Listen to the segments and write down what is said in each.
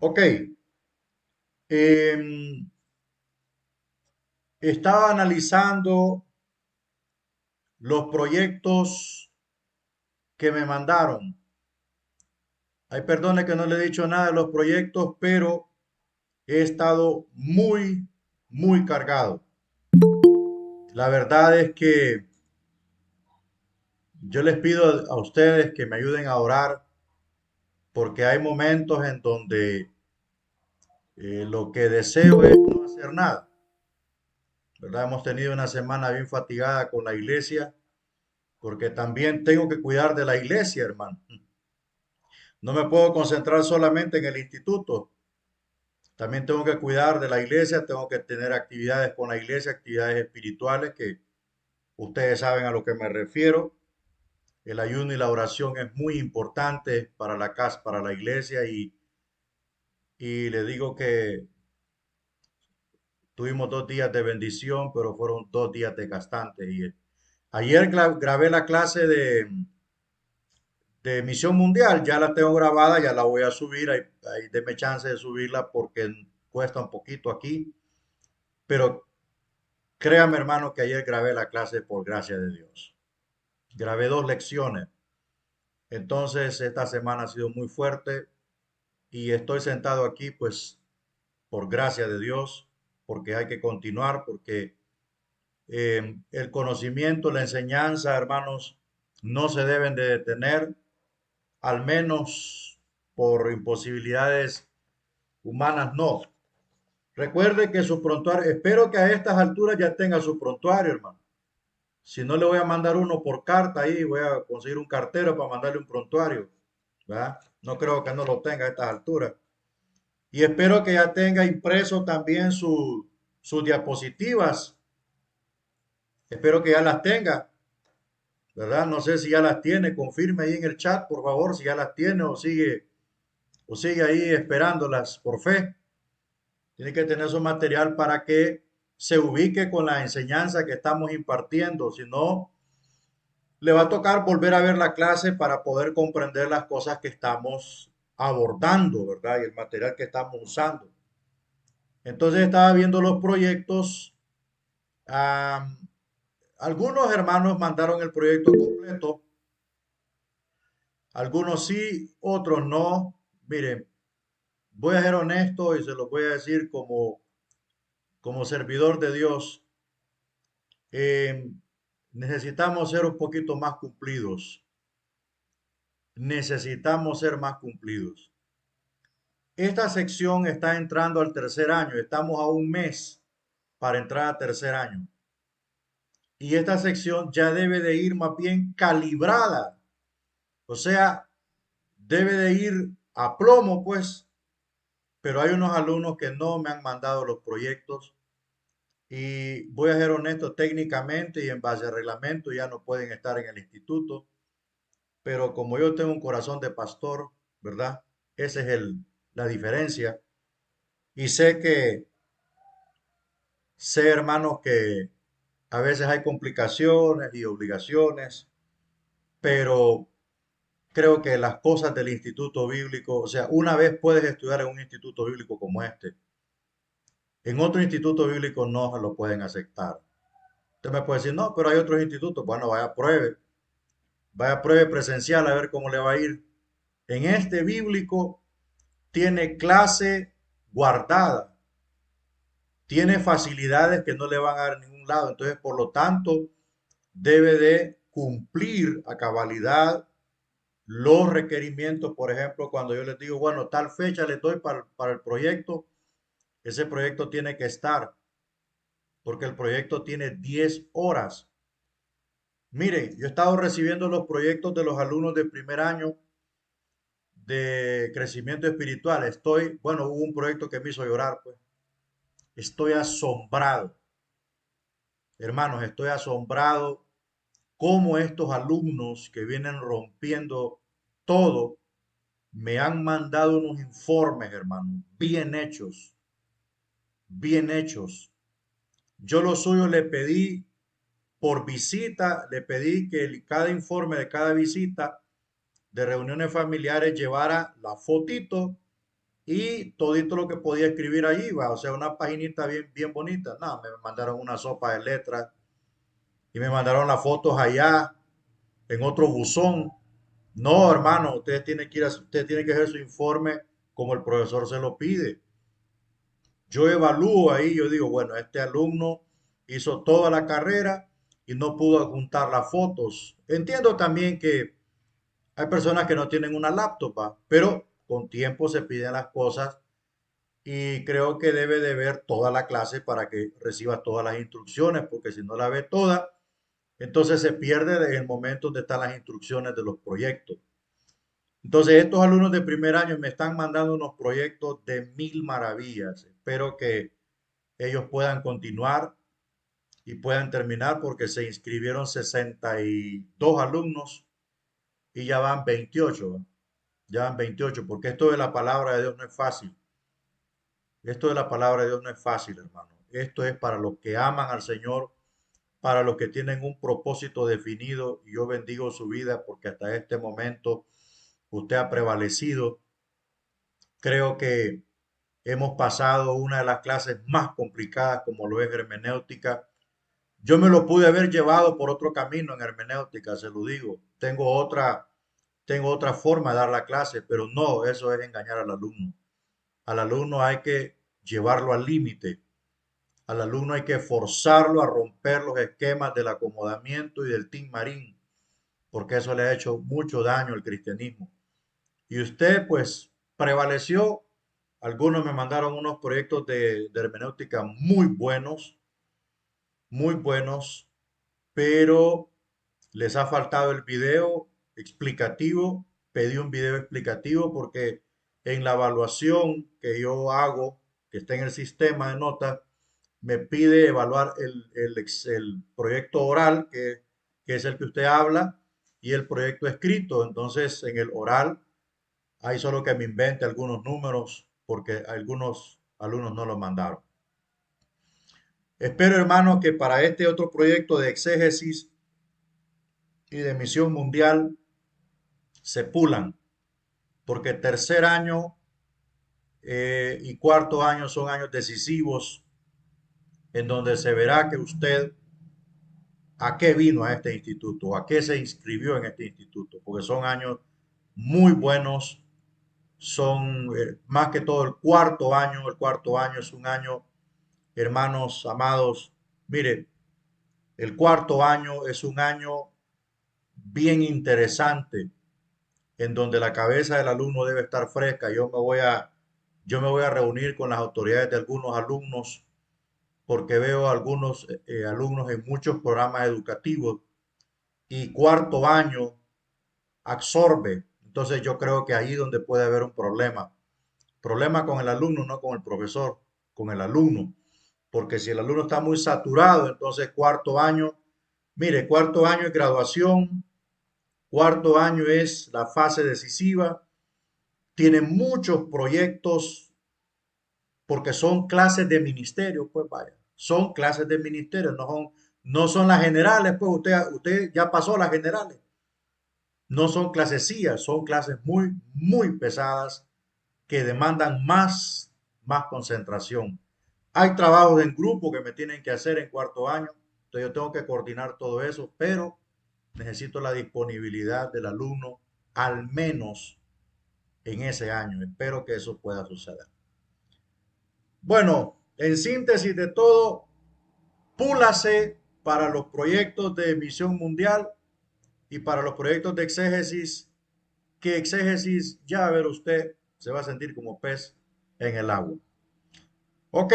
Ok, em, estaba analizando los proyectos que me mandaron. Ay, perdone que no le he dicho nada de los proyectos, pero he estado muy cargado. La verdad es que yo les pido a ustedes que me ayuden a orar porque hay momentos en donde lo que deseo es no hacer nada, ¿verdad? Hemos tenido una semana bien fatigada con la iglesia porque también tengo que cuidar de la iglesia, hermano. No me puedo concentrar solamente en el instituto. También tengo que cuidar de la iglesia, tengo que tener actividades con la iglesia, actividades espirituales que ustedes saben a lo que me refiero. El ayuno y la oración es muy importante para la casa, para la iglesia y le digo que tuvimos 2 días de bendición, pero fueron 2 días desgastantes. Y ayer grabé la clase de Misión Mundial, ya la tengo grabada, ya la voy a subir, ahí deme chance de subirla porque cuesta un poquito aquí, pero créame hermano que ayer grabé la clase por gracia de Dios. Grabé 2 lecciones, entonces esta semana ha sido muy fuerte y estoy sentado aquí pues por gracia de Dios, porque hay que continuar, porque el conocimiento, la enseñanza, hermanos, no se deben de detener, al menos por imposibilidades humanas, no. Recuerde que su prontuario, espero que a estas alturas ya tenga su prontuario, hermano. Si no, le voy a mandar uno por carta ahí, voy a conseguir un cartero para mandarle un prontuario, ¿verdad? No creo que no lo tenga a estas alturas. Y espero que ya tenga impreso también sus diapositivas. Espero que ya las tenga, ¿verdad? No sé si ya las tiene, confirme ahí en el chat, por favor, si ya las tiene o sigue ahí esperándolas por fe. Tiene que tener su material para que se ubique con la enseñanza que estamos impartiendo. Si no, le va a tocar volver a ver la clase para poder comprender las cosas que estamos abordando, ¿verdad? Y el material que estamos usando. Entonces estaba viendo los proyectos. ah, Algunos hermanos mandaron el proyecto completo, algunos sí, otros no. Miren, voy a ser honesto y se lo voy a decir como servidor de Dios. eh, Necesitamos ser un poquito más cumplidos. Necesitamos ser más cumplidos. Esta sección está entrando al tercer año. Estamos a un mes para entrar a tercer año. Y esta sección ya debe de ir más bien calibrada. O sea, debe de ir a plomo, pues. Pero hay unos alumnos que no me han mandado los proyectos. Y voy a ser honesto, técnicamente y en base al reglamento ya no pueden estar en el instituto. Pero como yo tengo un corazón de pastor, ¿verdad? Esa es la diferencia. Y sé, hermanos, que a veces hay complicaciones y obligaciones, pero creo que las cosas del instituto bíblico, o sea, una vez puedes estudiar en un instituto bíblico como este, en otro instituto bíblico no lo pueden aceptar. Usted me puede decir, no, pero hay otros institutos. Bueno, vaya pruebe presencial a ver cómo le va a ir. En este bíblico tiene clase guardada, tiene facilidades que no le van a dar en ningún lado. Entonces, por lo tanto, debe de cumplir a cabalidad los requerimientos. Por ejemplo, cuando yo les digo, bueno, tal fecha le doy para el proyecto, ese proyecto tiene que estar, porque el proyecto tiene 10 horas. Mire, yo he estado recibiendo los proyectos de los alumnos de primer año de crecimiento espiritual. Bueno, hubo un proyecto que me hizo llorar, pues. Estoy asombrado, hermanos, estoy asombrado cómo estos alumnos que vienen rompiendo todo me han mandado unos informes, hermanos, bien hechos, bien hechos. Yo lo suyo le pedí por visita, le pedí que cada informe de cada visita de reuniones familiares llevara la fotito y todito lo que podía escribir ahí, va, o sea, una paginita bien, bien bonita. No, me mandaron una sopa de letras y me mandaron las fotos allá en otro buzón. No, hermano, usted tiene que hacer su informe como el profesor se lo pide. Yo evalúo ahí, yo digo, bueno, este alumno hizo toda la carrera y no pudo adjuntar las fotos. Entiendo también que hay personas que no tienen una laptop, ¿va? Pero con tiempo se piden las cosas y creo que debe de ver toda la clase para que reciba todas las instrucciones, porque si no la ve toda, entonces se pierde el momento donde están las instrucciones de los proyectos. Entonces, estos alumnos de primer año me están mandando unos proyectos de mil maravillas. Espero que ellos puedan continuar y puedan terminar porque se inscribieron 62 alumnos y ya van 28. ¿Va? Ya van 28, porque esto de la palabra de Dios no es fácil. Esto de la palabra de Dios no es fácil, hermano. Esto es para los que aman al Señor, para los que tienen un propósito definido. Y yo bendigo su vida porque hasta este momento usted ha prevalecido. Creo que hemos pasado una de las clases más complicadas como lo es hermenéutica. Yo me lo pude haber llevado por otro camino en hermenéutica, se lo digo. Tengo otra forma de dar la clase, pero no, eso es engañar al alumno. Al alumno hay que llevarlo al límite. Al alumno hay que forzarlo a romper los esquemas del acomodamiento y del team marín, porque eso le ha hecho mucho daño al cristianismo. Y usted, pues, prevaleció. Algunos me mandaron unos proyectos de hermenéutica muy buenos, pero les ha faltado el video explicativo. Pedí un video explicativo porque en la evaluación que yo hago, que está en el sistema de notas, me pide evaluar el proyecto oral, que es el que usted habla, y el proyecto escrito. Entonces, en el oral hay solo que me invente algunos números porque algunos alumnos no lo mandaron. Espero, hermano, que para este otro proyecto de exégesis y de misión mundial se pulan, porque tercer año y cuarto año son años decisivos en donde se verá que usted a qué vino a este instituto, a qué se inscribió en este instituto, porque son años muy buenos, son más que todo el cuarto año es un año, hermanos amados, mire, el cuarto año es un año bien interesante en donde la cabeza del alumno debe estar fresca. Yo me voy a reunir con las autoridades de algunos alumnos porque veo algunos alumnos en muchos programas educativos y cuarto año absorbe. Entonces yo creo que ahí donde puede haber un problema. Problema con el alumno, no con el profesor, con el alumno. Porque si el alumno está muy saturado, entonces cuarto año, mire, cuarto año es graduación, cuarto año es la fase decisiva, tiene muchos proyectos porque son clases de ministerio, pues vaya, son clases de ministerio, no son las generales, pues usted ya pasó las generales. No son clasecillas, son clases muy, muy pesadas que demandan más concentración. Hay trabajos en grupo que me tienen que hacer en cuarto año, entonces yo tengo que coordinar todo eso, pero necesito la disponibilidad del alumno al menos en ese año. Espero que eso pueda suceder. Bueno, en síntesis de todo, púlase para los proyectos de misión mundial y para los proyectos de exégesis, que exégesis, ya a ver usted, se va a sentir como pez en el agua. Ok,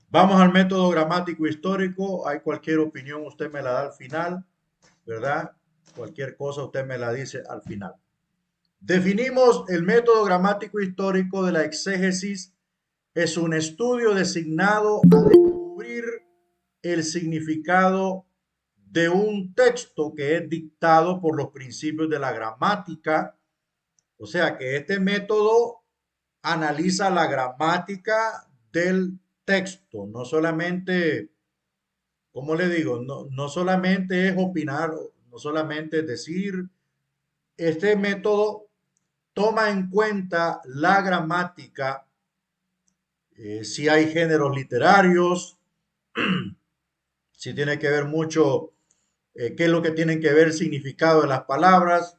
vamos al método gramático histórico. Hay cualquier opinión, usted me la da al final, ¿verdad? Cualquier cosa usted me la dice al final. Definimos el método gramático histórico de la exégesis. Es un estudio designado a descubrir el significado de un texto que es dictado por los principios de la gramática. O sea que este método analiza la gramática del texto, no solamente, ¿cómo le digo? No solamente es opinar, no solamente es decir, este método toma en cuenta la gramática, si hay géneros literarios, si tiene que ver mucho, qué es lo que tienen que ver el significado de las palabras,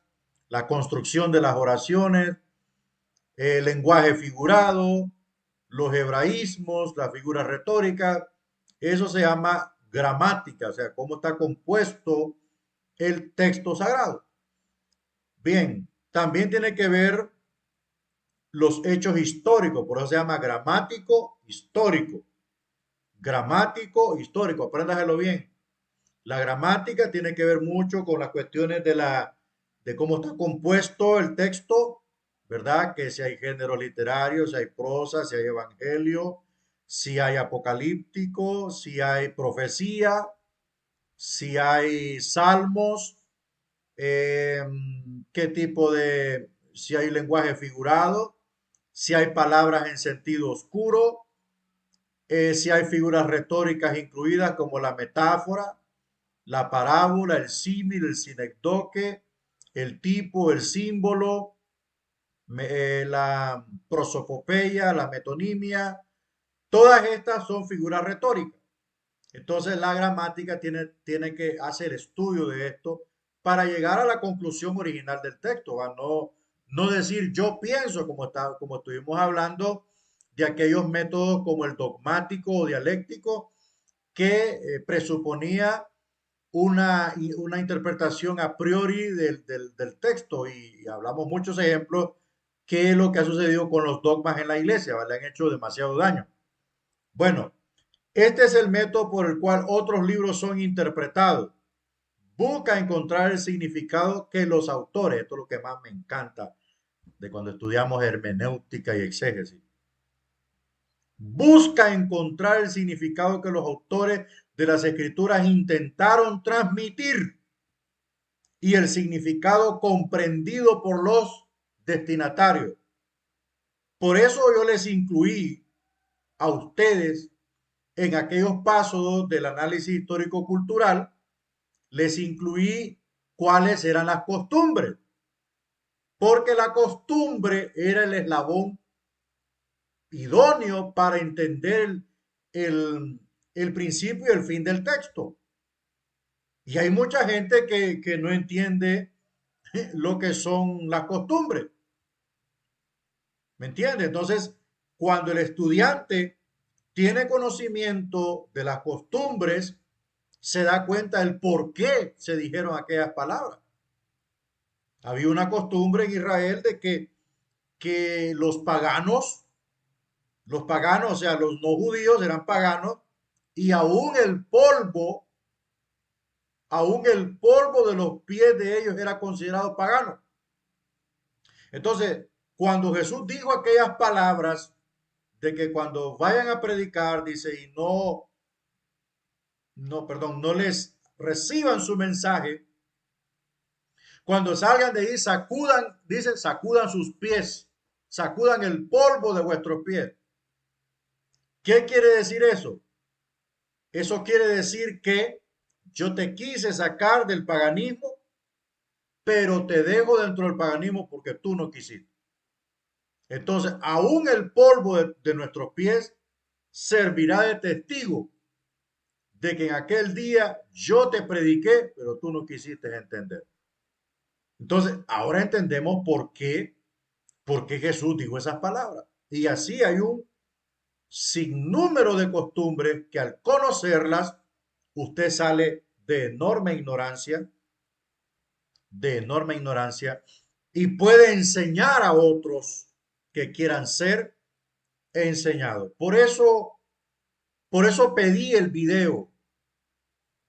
la construcción de las oraciones, el lenguaje figurado, los hebraísmos, las figuras retóricas. Eso se llama gramática, o sea, cómo está compuesto el texto sagrado. Bien, también tiene que ver los hechos históricos, por eso se llama gramático histórico. Gramático histórico, apréndaselo bien. La gramática tiene que ver mucho con las cuestiones de cómo está compuesto el texto, ¿verdad? Que si hay género literario, si hay prosa, si hay evangelio, si hay apocalíptico, si hay profecía, si hay salmos, eh, qué tipo de, si hay lenguaje figurado, si hay palabras en sentido oscuro, si hay figuras retóricas incluidas como la metáfora, la parábola, el símil, el sinecdoque, el tipo, el símbolo, la prosopopeya, la metonimia, todas estas son figuras retóricas. Entonces la gramática tiene que hacer estudio de esto para llegar a la conclusión original del texto, ¿va? No, no decir yo pienso, como estuvimos hablando de aquellos métodos como el dogmático o dialéctico que presuponía una interpretación a priori del texto y hablamos muchos ejemplos que es lo que ha sucedido con los dogmas en la iglesia, ¿vale? Le han hecho demasiado daño. Bueno, este es el método por el cual otros libros son interpretados. Busca encontrar el significado que los autores, esto es lo que más me encanta de cuando estudiamos hermenéutica y exégesis, busca encontrar el significado que los autores de las escrituras intentaron transmitir y el significado comprendido por los destinatarios. Por eso yo les incluí a ustedes en aquellos pasos del análisis histórico-cultural, les incluí cuáles eran las costumbres, porque la costumbre era el eslabón idóneo para entender el principio y el fin del texto. Y hay mucha gente que no entiende lo que son las costumbres. ¿Me entiende? Entonces, cuando el estudiante tiene conocimiento de las costumbres, se da cuenta del por qué se dijeron aquellas palabras. Había una costumbre en Israel de que los paganos, o sea, los no judíos eran paganos y aún el polvo de los pies de ellos era considerado pagano. Entonces, cuando Jesús dijo aquellas palabras de que cuando vayan a predicar, dice, y perdón, no les reciban su mensaje, cuando salgan de ahí, sacudan, dice, sacudan sus pies, sacudan el polvo de vuestros pies. ¿Qué quiere decir eso? Eso quiere decir que yo te quise sacar del paganismo, pero te dejo dentro del paganismo porque tú no quisiste. Entonces, aún el polvo de nuestros pies servirá de testigo de que en aquel día yo te prediqué, pero tú no quisiste entender. Entonces, ahora entendemos por qué Jesús dijo esas palabras. Y así hay un sinnúmero de costumbres que al conocerlas, usted sale de enorme ignorancia, y puede enseñar a otros que quieran ser enseñados. Por eso pedí el video.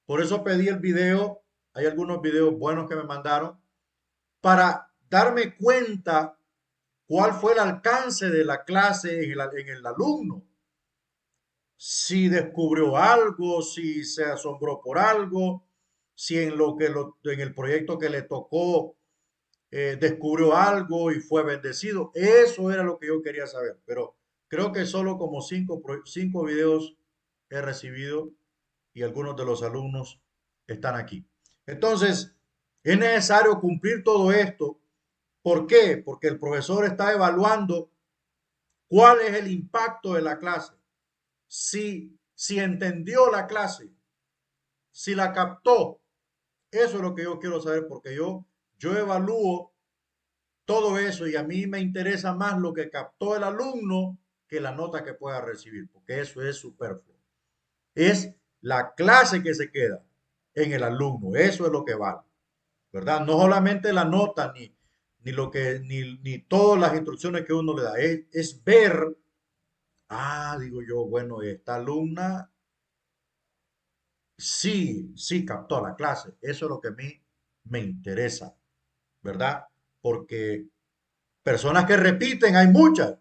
Por eso pedí el video. Hay algunos videos buenos que me mandaron para darme cuenta cuál fue el alcance de la clase en el alumno. Si descubrió algo, si se asombró por algo, si en el proyecto que le tocó descubrió algo y fue bendecido. Eso era lo que yo quería saber, pero creo que solo como cinco videos he recibido y algunos de los alumnos están aquí. Entonces, es necesario cumplir todo esto ¿Por qué? Porque el profesor está evaluando cuál es el impacto de la clase, si entendió la clase, si la captó. Eso es lo que yo quiero saber porque yo evalúo todo eso y a mí me interesa más lo que captó el alumno que la nota que pueda recibir, porque eso es superfluo. Es la clase que se queda en el alumno, eso es lo que vale, ¿verdad? No solamente la nota ni todas las instrucciones que uno le da, es ver, digo yo, bueno, esta alumna sí captó la clase, eso es lo que a mí me interesa, ¿verdad? Porque personas que repiten hay muchas,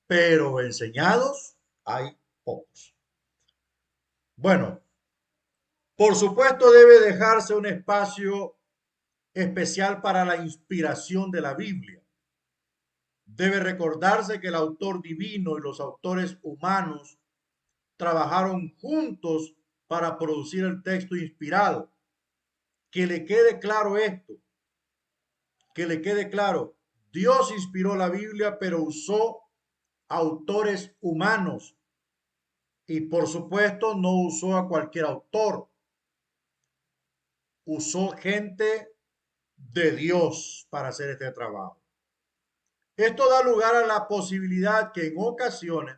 pero enseñados hay pocos. Bueno, por supuesto debe dejarse un espacio especial para la inspiración de la Biblia. Debe recordarse que el autor divino y los autores humanos trabajaron juntos para producir el texto inspirado. Que le quede claro esto, que le quede claro, Dios inspiró la Biblia, pero usó autores humanos y por supuesto no usó a cualquier autor, usó gente de Dios para hacer este trabajo. Esto da lugar a la posibilidad que en ocasiones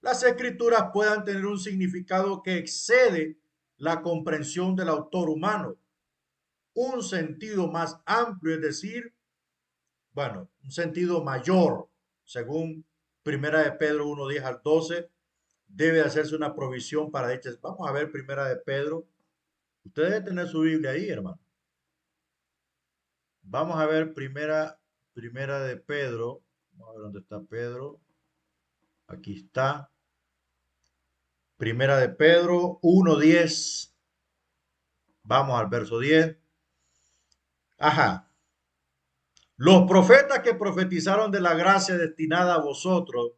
las escrituras puedan tener un significado que excede la comprensión del autor humano, un sentido más amplio, es decir, bueno, un sentido mayor, según Primera de Pedro 1:10 al 12, debe hacerse una provisión para dichas. Vamos a ver Primera de Pedro. Usted debe tener su Biblia ahí, hermano. Vamos a ver primera de Pedro. Vamos a ver dónde está Pedro. Aquí está. Primera de Pedro 1:10. Vamos al verso 10. Ajá. Los profetas que profetizaron de la gracia destinada a vosotros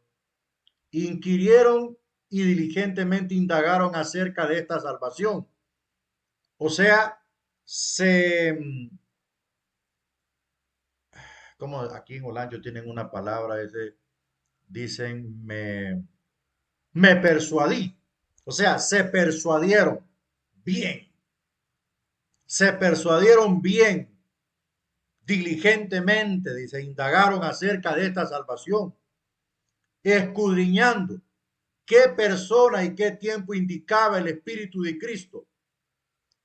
inquirieron y diligentemente indagaron acerca de esta salvación. O sea, como aquí en Olancho tienen una palabra, dicen, me persuadí. O sea, se persuadieron bien. Se persuadieron bien, diligentemente, dice, indagaron acerca de esta salvación, escudriñando qué persona y qué tiempo indicaba el Espíritu de Cristo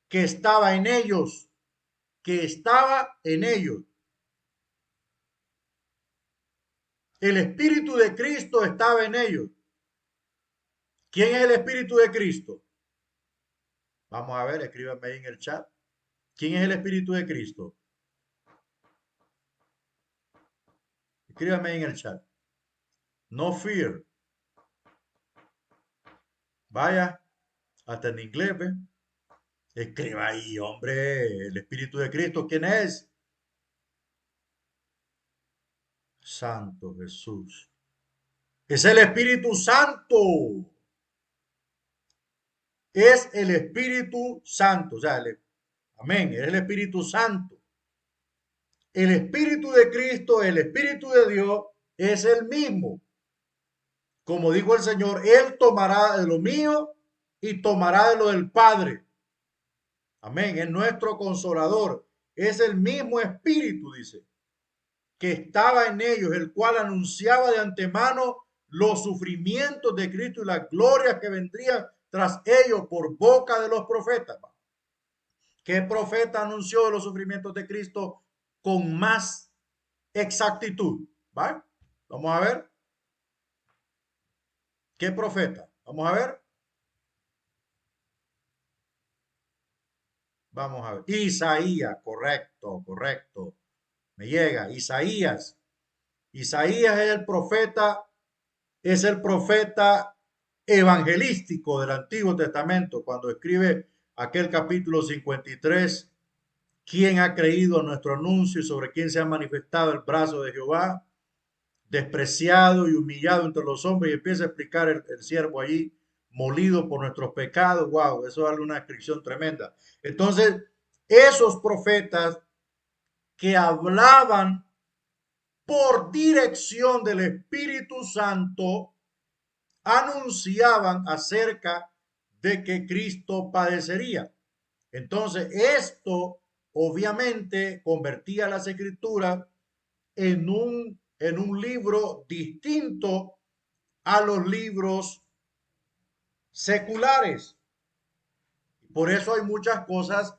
que estaba en ellos, que estaba en ellos. El Espíritu de Cristo estaba en ellos. ¿Quién es el Espíritu de Cristo? Vamos a ver, escríbanme ahí en el chat. ¿Quién es el Espíritu de Cristo? Escríbanme ahí en el chat. No fear. Vaya, hasta en inglés, ¿ve? Escriba ahí, hombre, el Espíritu de Cristo, ¿quién es? Santo Jesús. Es el Espíritu Santo. Es el Espíritu Santo. O sea, amén, es el Espíritu Santo. El Espíritu de Cristo, el Espíritu de Dios, es el mismo. Como dijo el Señor, Él tomará de lo mío y tomará de lo del Padre. Amén, es nuestro consolador. Es el mismo Espíritu, dice, que estaba en ellos, el cual anunciaba de antemano los sufrimientos de Cristo y las glorias que vendrían tras ellos por boca de los profetas. ¿Qué profeta anunció los sufrimientos de Cristo con más exactitud? ¿Va? Vamos a ver. ¿Qué profeta? Vamos a ver. Vamos a ver. Isaías, correcto, correcto. Me llega. Isaías. Isaías es el profeta evangelístico del Antiguo Testamento, cuando escribe aquel capítulo 53, ¿quién ha creído a nuestro anuncio y sobre quién se ha manifestado el brazo de Jehová? Despreciado y humillado entre los hombres, y empieza a explicar el siervo allí, molido por nuestros pecados. Wow, eso es una descripción tremenda. Entonces, esos profetas que hablaban por dirección del Espíritu Santo, anunciaban acerca de que Cristo padecería. Entonces, esto obviamente convertía las escrituras en un libro distinto a los libros seculares. Por eso hay muchas cosas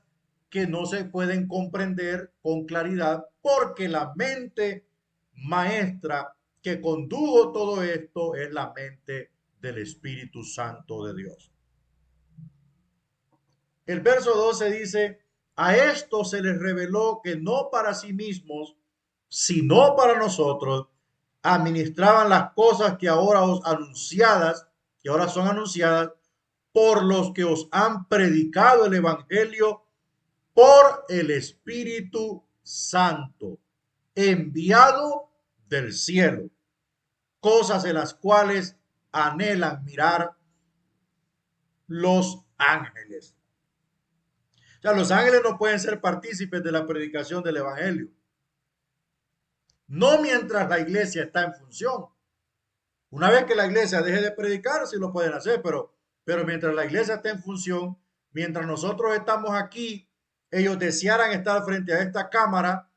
que no se pueden comprender con claridad, porque la mente maestra que condujo todo esto es la mente del Espíritu Santo de Dios. El verso 12 dice, a esto se les reveló que no para sí mismos, sino para nosotros, administraban las cosas que ahora os anunciadas, que ahora son anunciadas por los que os han predicado el Evangelio por el Espíritu Santo, enviado del cielo, cosas en las cuales anhelan mirar los ángeles. O sea, los ángeles no pueden ser partícipes de la predicación del Evangelio. No mientras la iglesia está en función. Una vez que la iglesia deje de predicar, sí lo pueden hacer, pero mientras la iglesia está en función, mientras nosotros estamos aquí, ellos desearan estar frente a esta cámara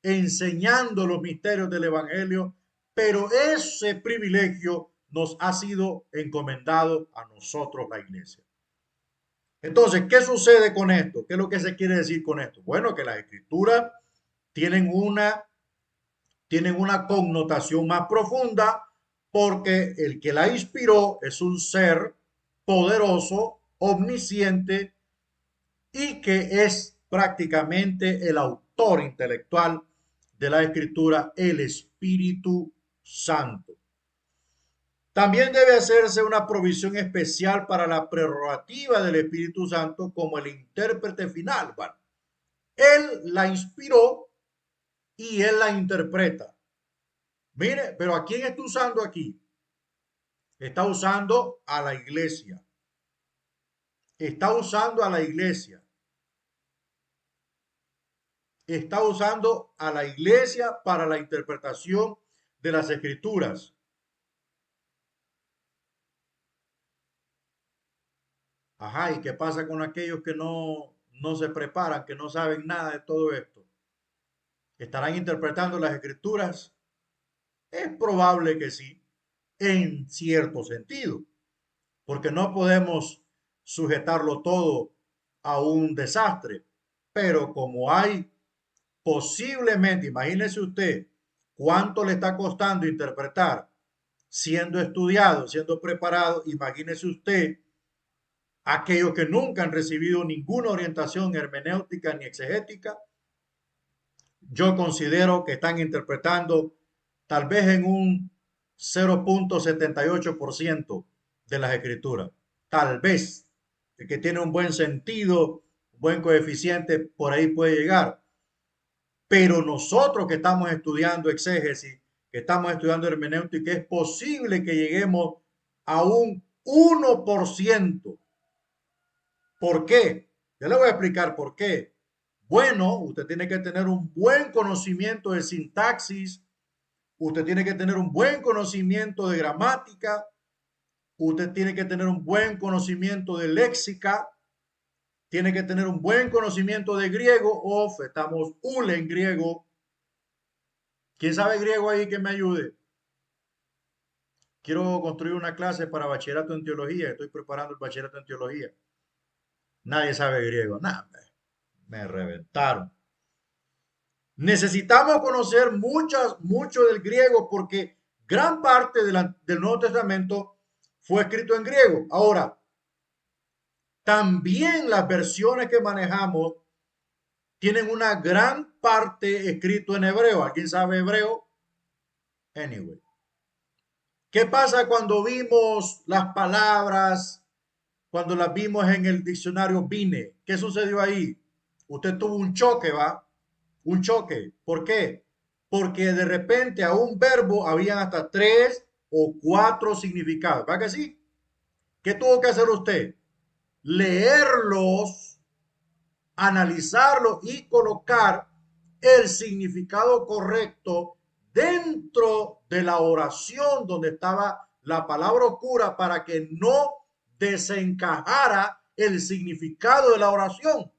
enseñando los misterios del Evangelio, pero ese privilegio nos ha sido encomendado a nosotros, la iglesia. Entonces, ¿qué sucede con esto? ¿Qué es lo que se quiere decir con esto? Bueno, que las escrituras tienen una connotación más profunda porque el que la inspiró es un ser poderoso, omnisciente y que es prácticamente el autor intelectual de la escritura, el Espíritu Santo. También debe hacerse una provisión especial para la prerrogativa del Espíritu Santo como el intérprete final. Bueno, él la inspiró y él la interpreta. Mire, pero ¿a quién está usando aquí? Está usando a la iglesia. Está usando a la iglesia. Está usando a la iglesia para la interpretación de las escrituras. Ajá, ¿y qué pasa con aquellos que no se preparan, que no saben nada de todo esto? ¿Estarán interpretando las escrituras? Es probable que sí, en cierto sentido, porque no podemos sujetarlo todo a un desastre. Pero como hay posiblemente, imagínese usted cuánto le está costando interpretar siendo estudiado, siendo preparado, imagínese usted aquellos que nunca han recibido ninguna orientación hermenéutica ni exegética. Yo considero que están interpretando tal vez en un 0,78% de las escrituras. Tal vez el que tiene un buen sentido, un buen coeficiente, por ahí puede llegar. Pero nosotros que estamos estudiando exégesis, que estamos estudiando hermenéutica, es posible que lleguemos a un 1%. ¿Por qué? Yo le voy a explicar por qué. Bueno, usted tiene que tener un buen conocimiento de sintaxis, usted tiene que tener un buen conocimiento de gramática, usted tiene que tener un buen conocimiento de léxica, tiene que tener un buen conocimiento de griego, estamos ule en griego. ¿Quién sabe griego ahí que me ayude? Quiero construir una clase para bachillerato en teología, estoy preparando el bachillerato en teología. Nadie sabe griego, nada, me reventaron. Necesitamos conocer mucho del griego porque gran parte del Nuevo Testamento fue escrito en griego. Ahora, también las versiones que manejamos tienen una gran parte escrito en hebreo. ¿Alguien sabe hebreo? Anyway. ¿Qué pasa cuando vimos las palabras, cuando las vimos en el diccionario Vine? ¿Qué sucedió ahí? Usted tuvo un choque, ¿va? Un choque. ¿Por qué? Porque de repente a un verbo habían hasta 3 o 4 significados. ¿Va que sí? ¿Qué tuvo que hacer usted? Leerlos, analizarlos y colocar el significado correcto dentro de la oración donde estaba la palabra oscura para que no desencajara el significado de la oración.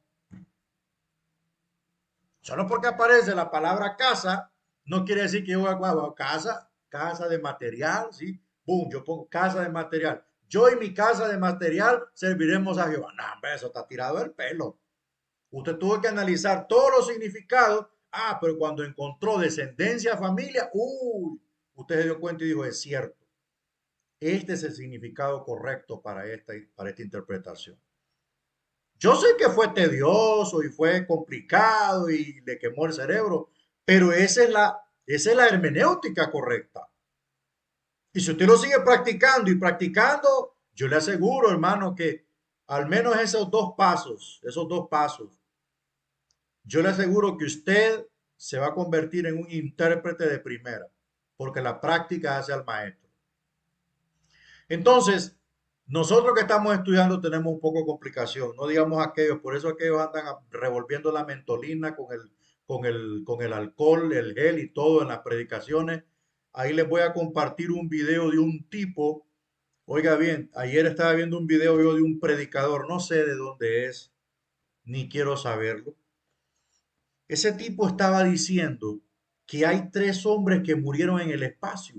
Solo porque aparece la palabra casa, no quiere decir que yo voy a casa, casa de material, ¿sí? Boom, yo pongo casa de material. Yo y mi casa de material serviremos a Jehová. No, hombre, eso está tirado del pelo. Usted tuvo que analizar todos los significados. Ah, pero cuando encontró descendencia, familia, uy, usted se dio cuenta y dijo, es cierto. Este es el significado correcto para esta interpretación. Yo sé que fue tedioso y fue complicado y le quemó el cerebro, pero esa es la hermenéutica correcta. Y si usted lo sigue practicando y practicando, yo le aseguro, hermano, que al menos esos dos pasos, yo le aseguro que usted se va a convertir en un intérprete de primera, porque la práctica hace al maestro. Entonces, nosotros que estamos estudiando tenemos un poco de complicación, no digamos aquellos, por eso aquellos andan revolviendo la mentolina con el alcohol, el gel y todo en las predicaciones. Ahí les voy a compartir un video de un tipo, oiga bien, ayer estaba viendo un video yo de un predicador, no sé de dónde es, ni quiero saberlo. Ese tipo estaba diciendo que hay tres hombres que murieron en el espacio.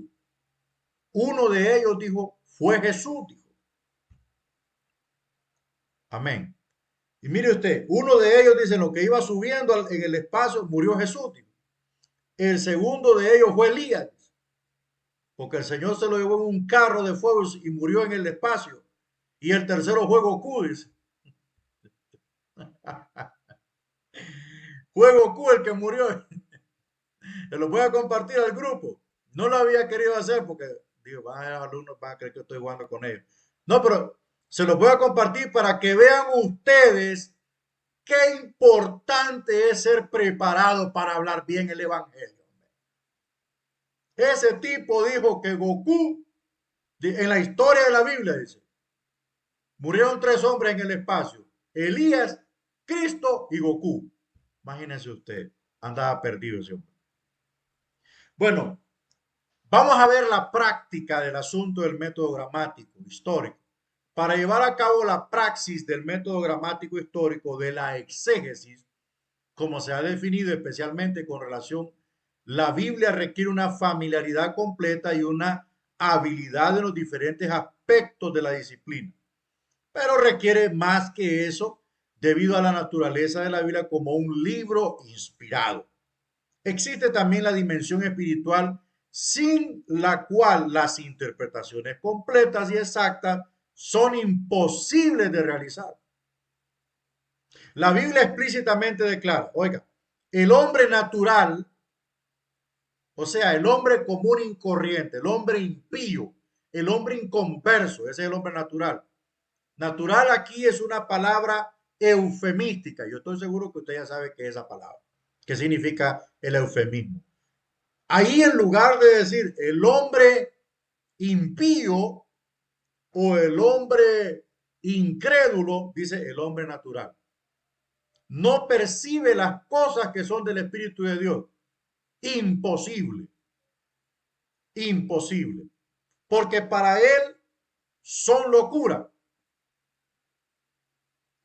Uno de ellos dijo, fue Jesús, dijo. Amén. Y mire usted, uno de ellos dice, lo que iba subiendo en el espacio, murió Jesús. Dijo. El segundo de ellos fue Elías, porque el Señor se lo llevó en un carro de fuego y murió en el espacio. Y el tercero fue Goku, dice. Fue Goku el que murió. Se lo voy a compartir al grupo. No lo había querido hacer porque, digo, van a alumnos, van a creer que estoy jugando con ellos. No, pero se los voy a compartir para que vean ustedes qué importante es ser preparado para hablar bien el evangelio. Ese tipo dijo que Goku, en la historia de la Biblia, dice, murieron tres hombres en el espacio: Elías, Cristo y Goku. Imagínense usted, andaba perdido ese hombre. Bueno, vamos a ver la práctica del asunto del método gramático histórico. Para llevar a cabo la praxis del método gramático histórico de la exégesis, como se ha definido especialmente con relación, la Biblia requiere una familiaridad completa y una habilidad en los diferentes aspectos de la disciplina, pero requiere más que eso debido a la naturaleza de la Biblia como un libro inspirado. Existe también la dimensión espiritual sin la cual las interpretaciones completas y exactas son imposibles de realizar. La Biblia explícitamente declara, oiga, el hombre natural, o sea, el hombre común y corriente, el hombre impío, el hombre inconverso, ese es el hombre natural. Natural aquí es una palabra eufemística. Yo estoy seguro que usted ya sabe qué es esa palabra, qué significa el eufemismo. Ahí en lugar de decir el hombre impío o el hombre incrédulo, dice el hombre natural. No percibe las cosas que son del Espíritu de Dios. Imposible. Imposible. Porque para él son locura.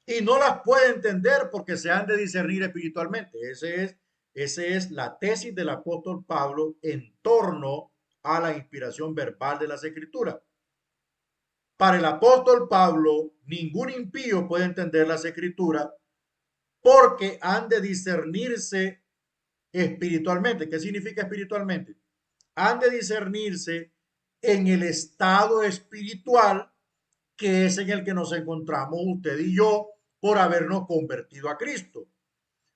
Y no las puede entender porque se han de discernir espiritualmente. Esa es la tesis del apóstol Pablo en torno a la inspiración verbal de las Escrituras. Para el apóstol Pablo, ningún impío puede entender las Escrituras porque han de discernirse espiritualmente. ¿Qué significa espiritualmente? Han de discernirse en el estado espiritual que es en el que nos encontramos usted y yo por habernos convertido a Cristo.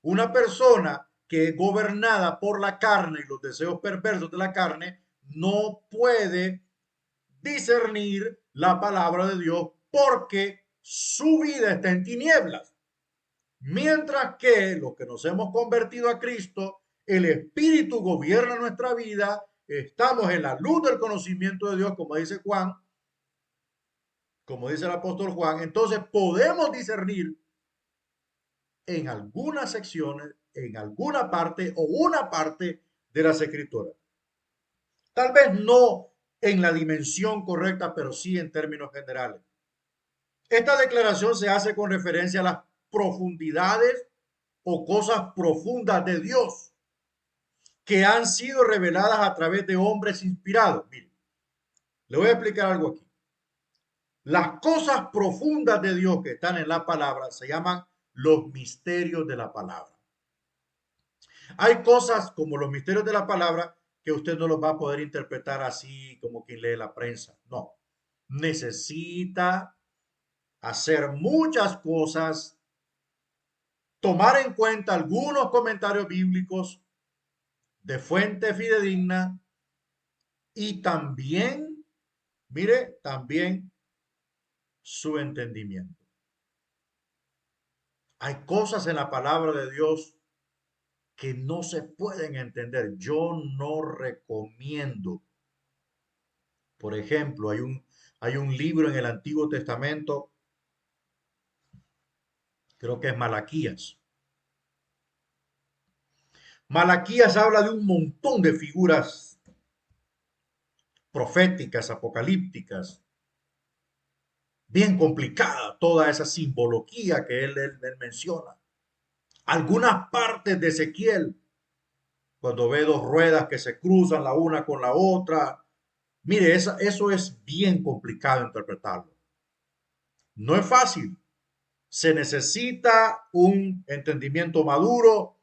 Una persona que es gobernada por la carne y los deseos perversos de la carne no puede discernir la palabra de Dios porque su vida está en tinieblas. Mientras que los que nos hemos convertido a Cristo, el Espíritu gobierna nuestra vida, estamos en la luz del conocimiento de Dios, como dice Juan, como dice el apóstol Juan, entonces podemos discernir en algunas secciones en alguna parte o una parte de las Escrituras. Tal vez no en la dimensión correcta, pero sí en términos generales. Esta declaración se hace con referencia a las profundidades o cosas profundas de Dios que han sido reveladas a través de hombres inspirados. Mire, le voy a explicar algo aquí. Las cosas profundas de Dios que están en la palabra se llaman los misterios de la palabra. Hay cosas como los misterios de la palabra que usted no los va a poder interpretar así como quien lee la prensa. No, necesita hacer muchas cosas, tomar en cuenta algunos comentarios bíblicos de fuente fidedigna y también, mire, también su entendimiento. Hay cosas en la palabra de Dios que no se pueden entender. Yo no recomiendo. Por ejemplo, hay un libro en el Antiguo Testamento, creo que es Malaquías. Malaquías habla de un montón de figuras proféticas, apocalípticas, bien complicada toda esa simbología que él menciona. Algunas partes de Ezequiel, cuando ve dos ruedas que se cruzan la una con la otra, mire, eso es bien complicado interpretarlo. No es fácil. Se necesita un entendimiento maduro,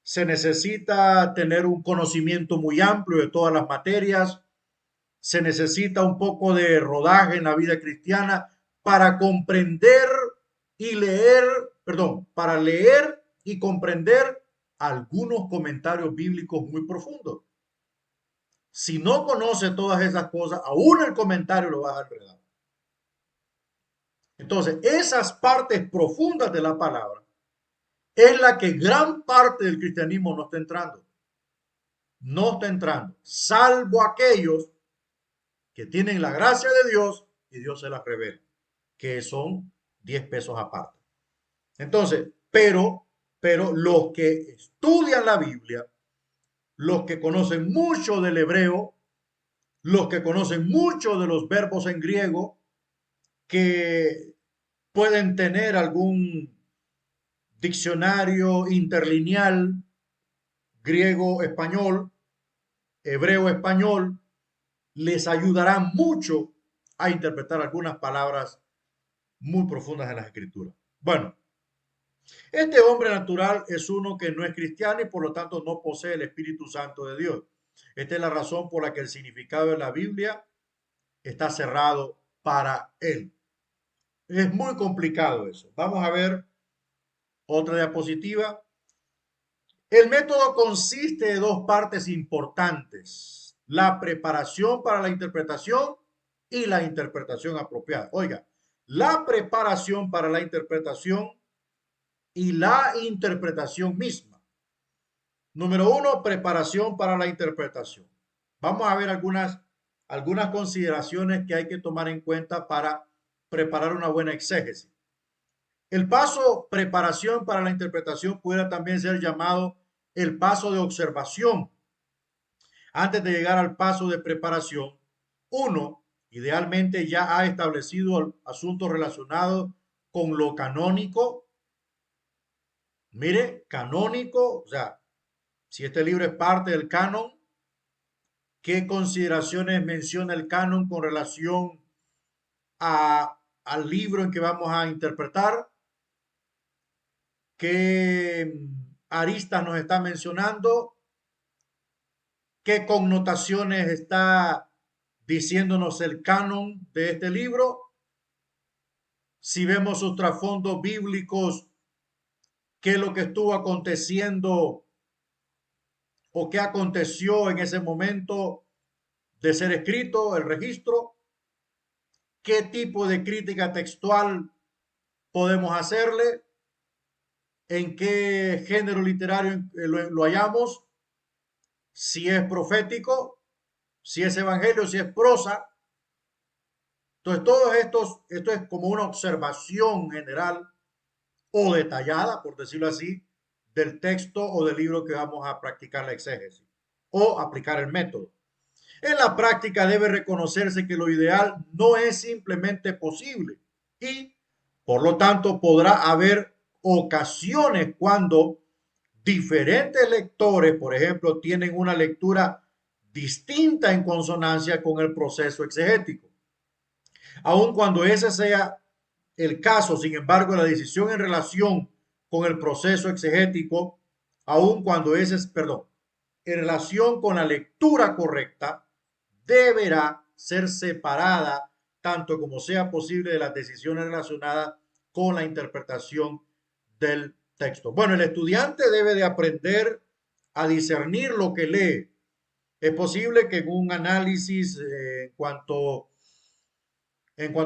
se necesita tener un conocimiento muy amplio de todas las materias, se necesita un poco de rodaje en la vida cristiana para comprender y leer, perdón, para leer y comprender algunos comentarios bíblicos muy profundos. Si no conoce todas esas cosas, aún el comentario lo va a enredar. Entonces, esas partes profundas de la palabra es la que gran parte del cristianismo no está entrando. No está entrando, salvo aquellos que tienen la gracia de Dios y Dios se las revela, que son 10 pesos aparte. Entonces, pero los que estudian la Biblia, los que conocen mucho del hebreo, los que conocen mucho de los verbos en griego, que pueden tener algún diccionario interlineal griego-español, hebreo-español, les ayudará mucho a interpretar algunas palabras muy profundas en las escrituras. Bueno, este hombre natural es uno que no es cristiano y por lo tanto no posee el Espíritu Santo de Dios. Esta es la razón por la que el significado de la Biblia está cerrado para él. Es muy complicado eso. Vamos a ver otra diapositiva. El método consiste de dos partes importantes: la preparación para la interpretación y la interpretación apropiada. Oiga, la preparación para la interpretación y la interpretación misma. Número uno, preparación para la interpretación. Vamos a ver algunas consideraciones que hay que tomar en cuenta para preparar una buena exégesis. El paso preparación para la interpretación puede también ser llamado el paso de observación. Antes de llegar al paso de preparación, uno idealmente ya ha establecido asuntos relacionados con lo canónico. Mire, canónico, o sea, si este libro es parte del canon, ¿qué consideraciones menciona el canon con relación al libro en que vamos a interpretar? ¿Qué aristas nos está mencionando? ¿Qué connotaciones está diciéndonos el canon de este libro? Si vemos sus trasfondos bíblicos, ¿qué es lo que estuvo aconteciendo o qué aconteció en ese momento de ser escrito, el registro? ¿Qué tipo de crítica textual podemos hacerle? ¿En qué género literario lo hallamos? Si es profético, si es evangelio, si es prosa. Entonces, esto es como una observación general o detallada, por decirlo así, del texto o del libro que vamos a practicar la exégesis o aplicar el método. En la práctica debe reconocerse que lo ideal no es simplemente posible y, por lo tanto, podrá haber ocasiones cuando diferentes lectores, por ejemplo, tienen una lectura distinta en consonancia con el proceso exegético. Aun cuando ese sea el caso, sin embargo, la decisión en relación con el proceso exegético, aun cuando ese es, perdón, en relación con la lectura correcta, deberá ser separada tanto como sea posible de las decisiones relacionadas con la interpretación del texto. Bueno, el estudiante debe de aprender a discernir lo que lee. Es posible que en un análisis en cuanto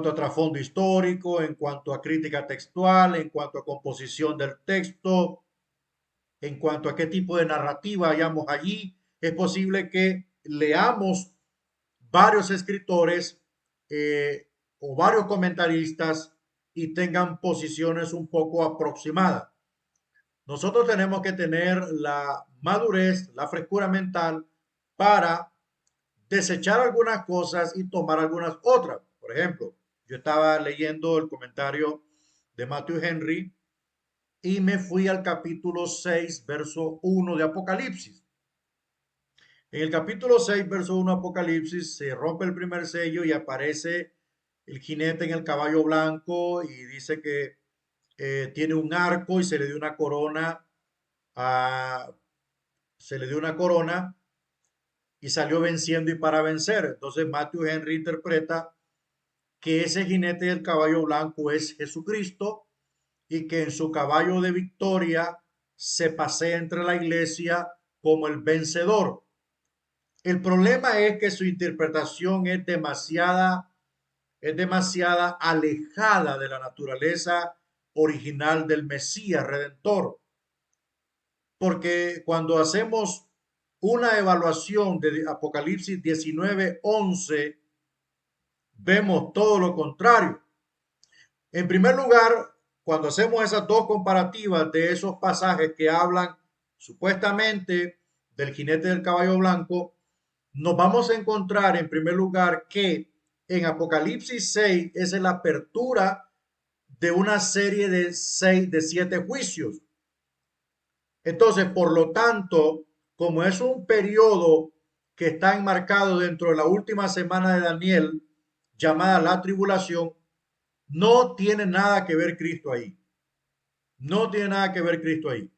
a trasfondo histórico, en cuanto a crítica textual, en cuanto a composición del texto, en cuanto a qué tipo de narrativa hayamos allí, es posible que leamos varios escritores o varios comentaristas y tengan posiciones un poco aproximadas. Nosotros tenemos que tener la madurez, la frescura mental para desechar algunas cosas y tomar algunas otras. Por ejemplo, yo estaba leyendo el comentario de Matthew Henry y me fui al capítulo 6, verso 1 de Apocalipsis. En el capítulo 6, verso 1 de Apocalipsis, se rompe el primer sello y aparece el jinete en el caballo blanco y dice que tiene un arco y se le dio una corona, se le dio una corona y salió venciendo y para vencer. Entonces Matthew Henry interpreta que ese jinete del caballo blanco es Jesucristo y que en su caballo de victoria se pasea entre la iglesia como el vencedor. El problema es que su interpretación es demasiada alejada de la naturaleza original del Mesías Redentor. Porque cuando hacemos una evaluación de Apocalipsis 19:11, vemos todo lo contrario. En primer lugar, cuando hacemos esas dos comparativas de esos pasajes que hablan supuestamente del jinete del caballo blanco, nos vamos a encontrar en primer lugar que en Apocalipsis 6 es la apertura de una serie de 7 juicios. Entonces, por lo tanto, como es un periodo que está enmarcado dentro de la última semana de Daniel, llamada la tribulación, no tiene nada que ver Cristo ahí. No tiene nada que ver Cristo ahí.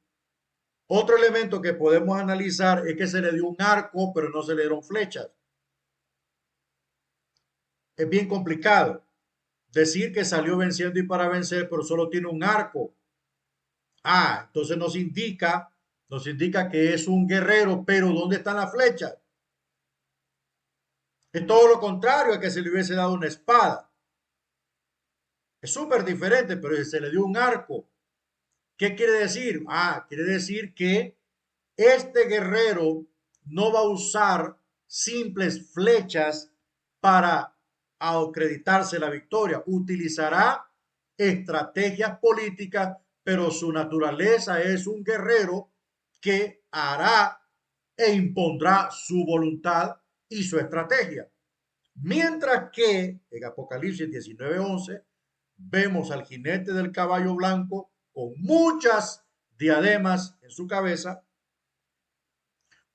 Otro elemento que podemos analizar es que se le dio un arco, pero no se le dieron flechas. Es bien complicado decir que salió venciendo y para vencer, pero solo tiene un arco. Entonces nos indica que es un guerrero, pero ¿dónde están las flechas? Es todo lo contrario a que se le hubiese dado una espada. Es súper diferente, pero se le dio un arco. ¿Qué quiere decir? Quiere decir que este guerrero no va a usar simples flechas para acreditarse la victoria. Utilizará estrategias políticas, pero su naturaleza es un guerrero que hará e impondrá su voluntad y su estrategia. Mientras que en Apocalipsis 19:11 vemos al jinete del caballo blanco con muchas diademas en su cabeza,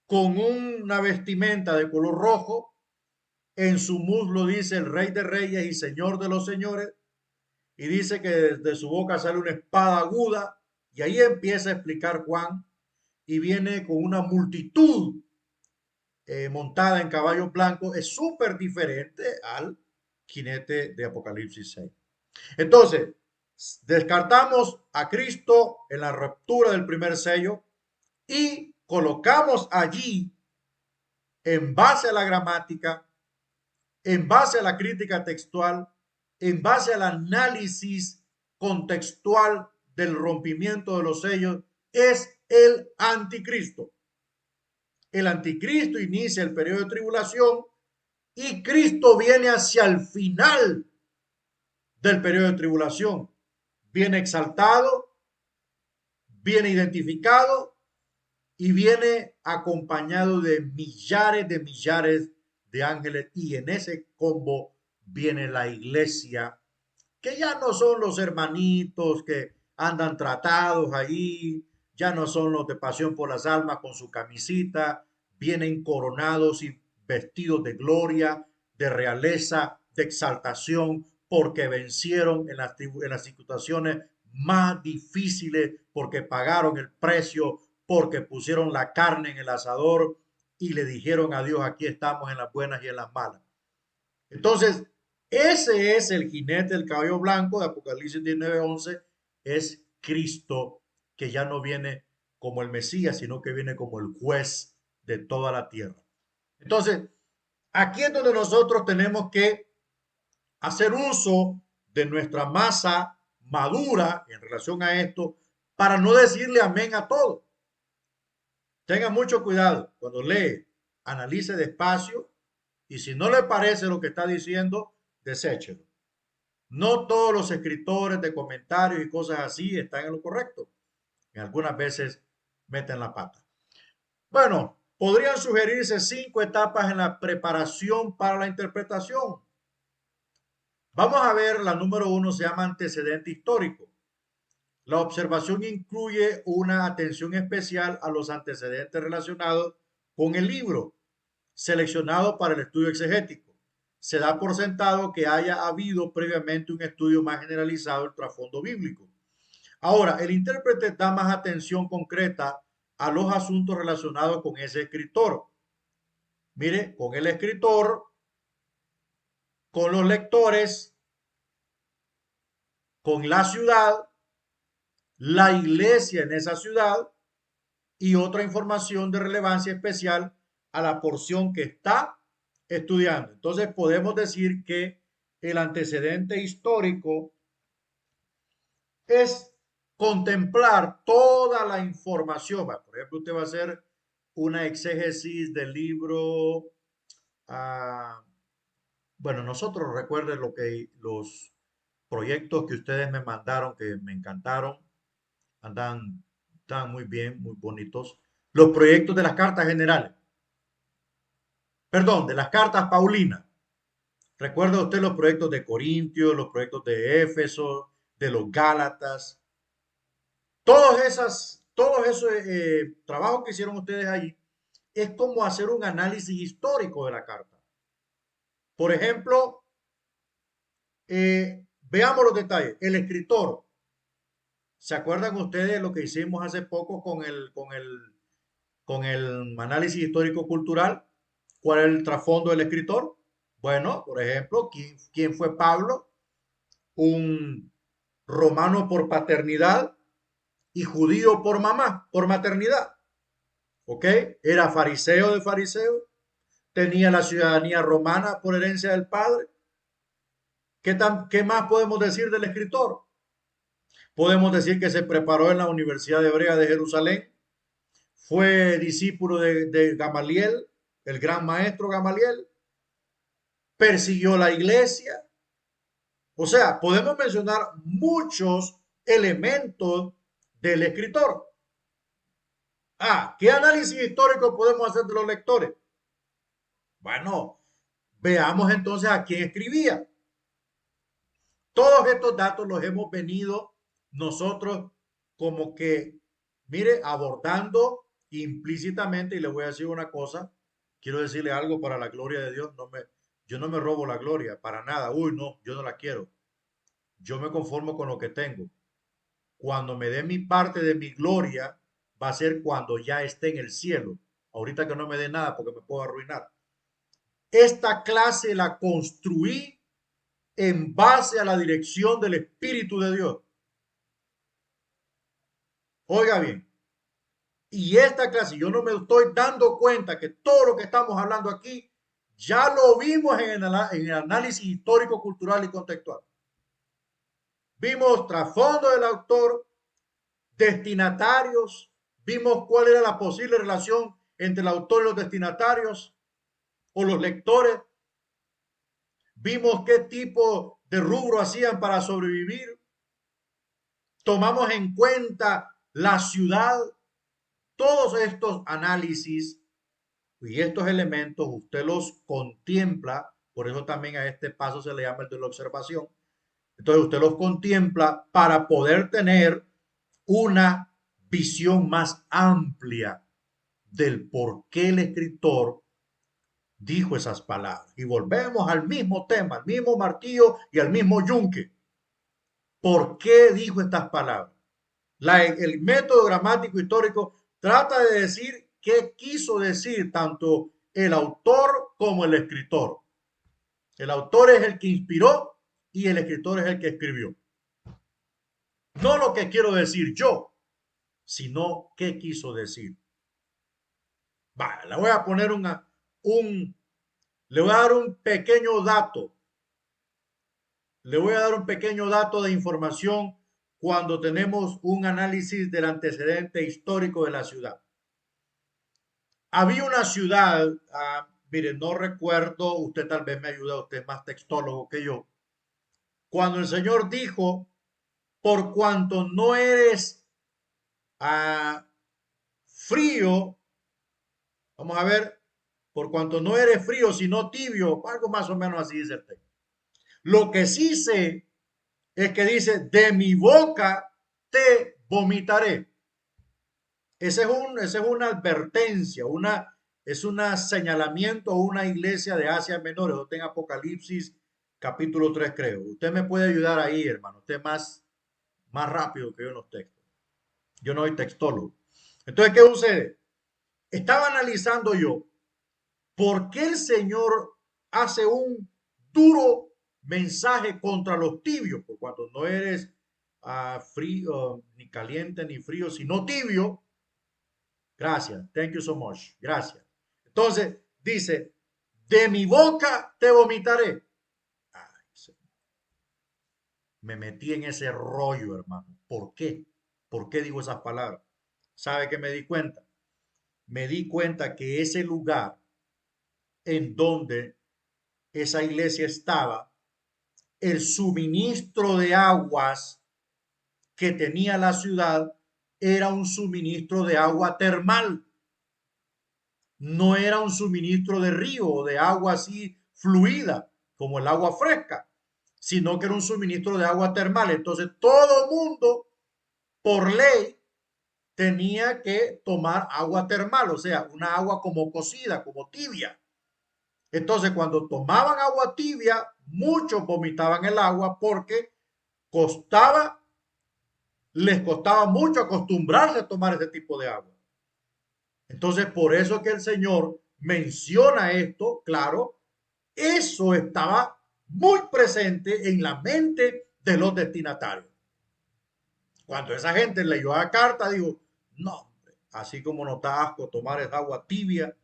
con una vestimenta de color rojo, en su muslo dice el Rey de Reyes y Señor de los Señores, y dice que desde su boca sale una espada aguda, y ahí empieza a explicar Juan, y viene con una multitud montada en caballos blancos. Es súper diferente al jinete de Apocalipsis 6. Entonces, descartamos a Cristo en la ruptura del primer sello y colocamos allí, en base a la gramática, en base a la crítica textual, en base al análisis contextual del rompimiento de los sellos, es el anticristo. El anticristo inicia el periodo de tribulación y Cristo viene hacia el final del periodo de tribulación. Viene exaltado, viene identificado y viene acompañado de millares de ángeles. Y en ese combo viene la iglesia, que ya no son los hermanitos que andan tratados ahí, ya no son los de pasión por las almas con su camisita, vienen coronados y vestidos de gloria, de realeza, de exaltación, porque vencieron en las situaciones más difíciles, porque pagaron el precio, porque pusieron la carne en el asador y le dijeron a Dios, aquí estamos en las buenas y en las malas. Entonces, ese es el jinete del caballo blanco de Apocalipsis 19:11, es Cristo, que ya no viene como el Mesías, sino que viene como el juez de toda la tierra. Entonces, aquí es donde nosotros tenemos que hacer uso de nuestra masa madura en relación a esto para no decirle amén a todo. Tenga mucho cuidado cuando lee, analice despacio y si no le parece lo que está diciendo, deséchelo. No todos los escritores de comentarios y cosas así están en lo correcto. Y algunas veces meten la pata. Bueno, podrían sugerirse 5 etapas en la preparación para la interpretación. Vamos a ver, la número 1 se llama antecedente histórico. La observación incluye una atención especial a los antecedentes relacionados con el libro, seleccionado para el estudio exegético. Se da por sentado que haya habido previamente un estudio más generalizado del trasfondo bíblico. Ahora, el intérprete da más atención concreta a los asuntos relacionados con ese escritor. Mire, con el escritor, con los lectores, con la ciudad, la iglesia en esa ciudad y otra información de relevancia especial a la porción que está estudiando. Entonces podemos decir que el antecedente histórico es contemplar toda la información. Por ejemplo, usted va a hacer una exégesis del libro. Bueno, nosotros recuerden lo que los proyectos que ustedes me mandaron, que me encantaron, andan, están muy bien, muy bonitos. Los proyectos de las cartas generales, perdón, de las cartas Paulinas. Recuerda usted los proyectos de Corintios, los proyectos de Éfeso, de los Gálatas. Todos esos trabajos que hicieron ustedes ahí es como hacer un análisis histórico de la carta. Por ejemplo, veamos los detalles. El escritor, ¿se acuerdan ustedes lo que hicimos hace poco con el análisis histórico cultural? ¿Cuál es el trasfondo del escritor? Bueno, por ejemplo, ¿quién fue Pablo? Un romano por paternidad y judío por mamá, por maternidad. ¿Ok? Era fariseo de fariseos, tenía la ciudadanía romana por herencia del padre. ¿Qué más podemos decir del escritor? Podemos decir que se preparó en la Universidad Hebrea de Jerusalén, fue discípulo de Gamaliel, el gran maestro Gamaliel, persiguió la iglesia. O sea, podemos mencionar muchos elementos del escritor. ¿Qué análisis histórico podemos hacer de los lectores? Bueno, veamos entonces a quién escribía. Todos estos datos los hemos venido nosotros como que, mire, abordando implícitamente, y le voy a decir una cosa, quiero decirle algo para la gloria de Dios, yo no me robo la gloria, para nada, uy, no, yo no la quiero, yo me conformo con lo que tengo. Cuando me dé mi parte de mi gloria, va a ser cuando ya esté en el cielo, ahorita que no me dé nada porque me puedo arruinar. Esta clase la construí en base a la dirección del Espíritu de Dios. Oiga bien, y esta clase, yo no me estoy dando cuenta que todo lo que estamos hablando aquí ya lo vimos en el análisis histórico, cultural y contextual. Vimos trasfondo del autor, destinatarios, vimos cuál era la posible relación entre el autor y los destinatarios o los lectores, vimos qué tipo de rubro hacían para sobrevivir, tomamos en cuenta la ciudad, todos estos análisis y estos elementos usted los contempla, por eso también a este paso se le llama el de la observación. Entonces usted los contempla para poder tener una visión más amplia del por qué el escritor dijo esas palabras. Y volvemos al mismo tema, al mismo martillo y al mismo yunque. ¿Por qué dijo estas palabras? El método gramático histórico trata de decir qué quiso decir tanto el autor como el escritor. El autor es el que inspiró y el escritor es el que escribió. No lo que quiero decir yo, sino qué quiso decir. Le voy a poner le voy a dar un pequeño dato. Le voy a dar un pequeño dato de información cuando tenemos un análisis del antecedente histórico de la ciudad. Había una ciudad, miren, no recuerdo, usted tal vez me ayuda, usted es más textólogo que yo. Cuando el Señor dijo, por cuanto no eres frío, vamos a ver, por cuanto no eres frío, sino tibio, algo más o menos así dice el texto. Lo que sí sé es que dice, de mi boca te vomitaré. Esa es una advertencia, es un señalamiento a una iglesia de Asia Menor. Eso está en Apocalipsis capítulo 3, creo. Usted me puede ayudar ahí, hermano. Usted más rápido que yo en los textos. Yo no soy textólogo. Entonces, ¿qué sucede? Estaba analizando yo por qué el Señor hace un duro mensaje contra los tibios, por cuanto no eres frío, ni caliente, ni frío, sino tibio. Gracias. Thank you so much. Gracias. Entonces, dice, de mi boca te vomitaré. Ay, me metí en ese rollo, hermano. ¿Por qué? ¿Por qué digo esas palabras? ¿Sabe qué me di cuenta? Me di cuenta que ese lugar en donde esa iglesia estaba, el suministro de aguas que tenía la ciudad era un suministro de agua termal. No era un suministro de río o de agua así fluida como el agua fresca, sino que era un suministro de agua termal. Entonces todo mundo por ley tenía que tomar agua termal, o sea, una agua como cocida, como tibia. Entonces cuando tomaban agua tibia, muchos vomitaban el agua porque costaba, les costaba mucho acostumbrarse a tomar ese tipo de agua. Entonces, por eso que el Señor menciona esto, claro, eso estaba muy presente en la mente de los destinatarios. Cuando esa gente leyó la carta, dijo, no, así como nos da asco tomar esa agua tibia,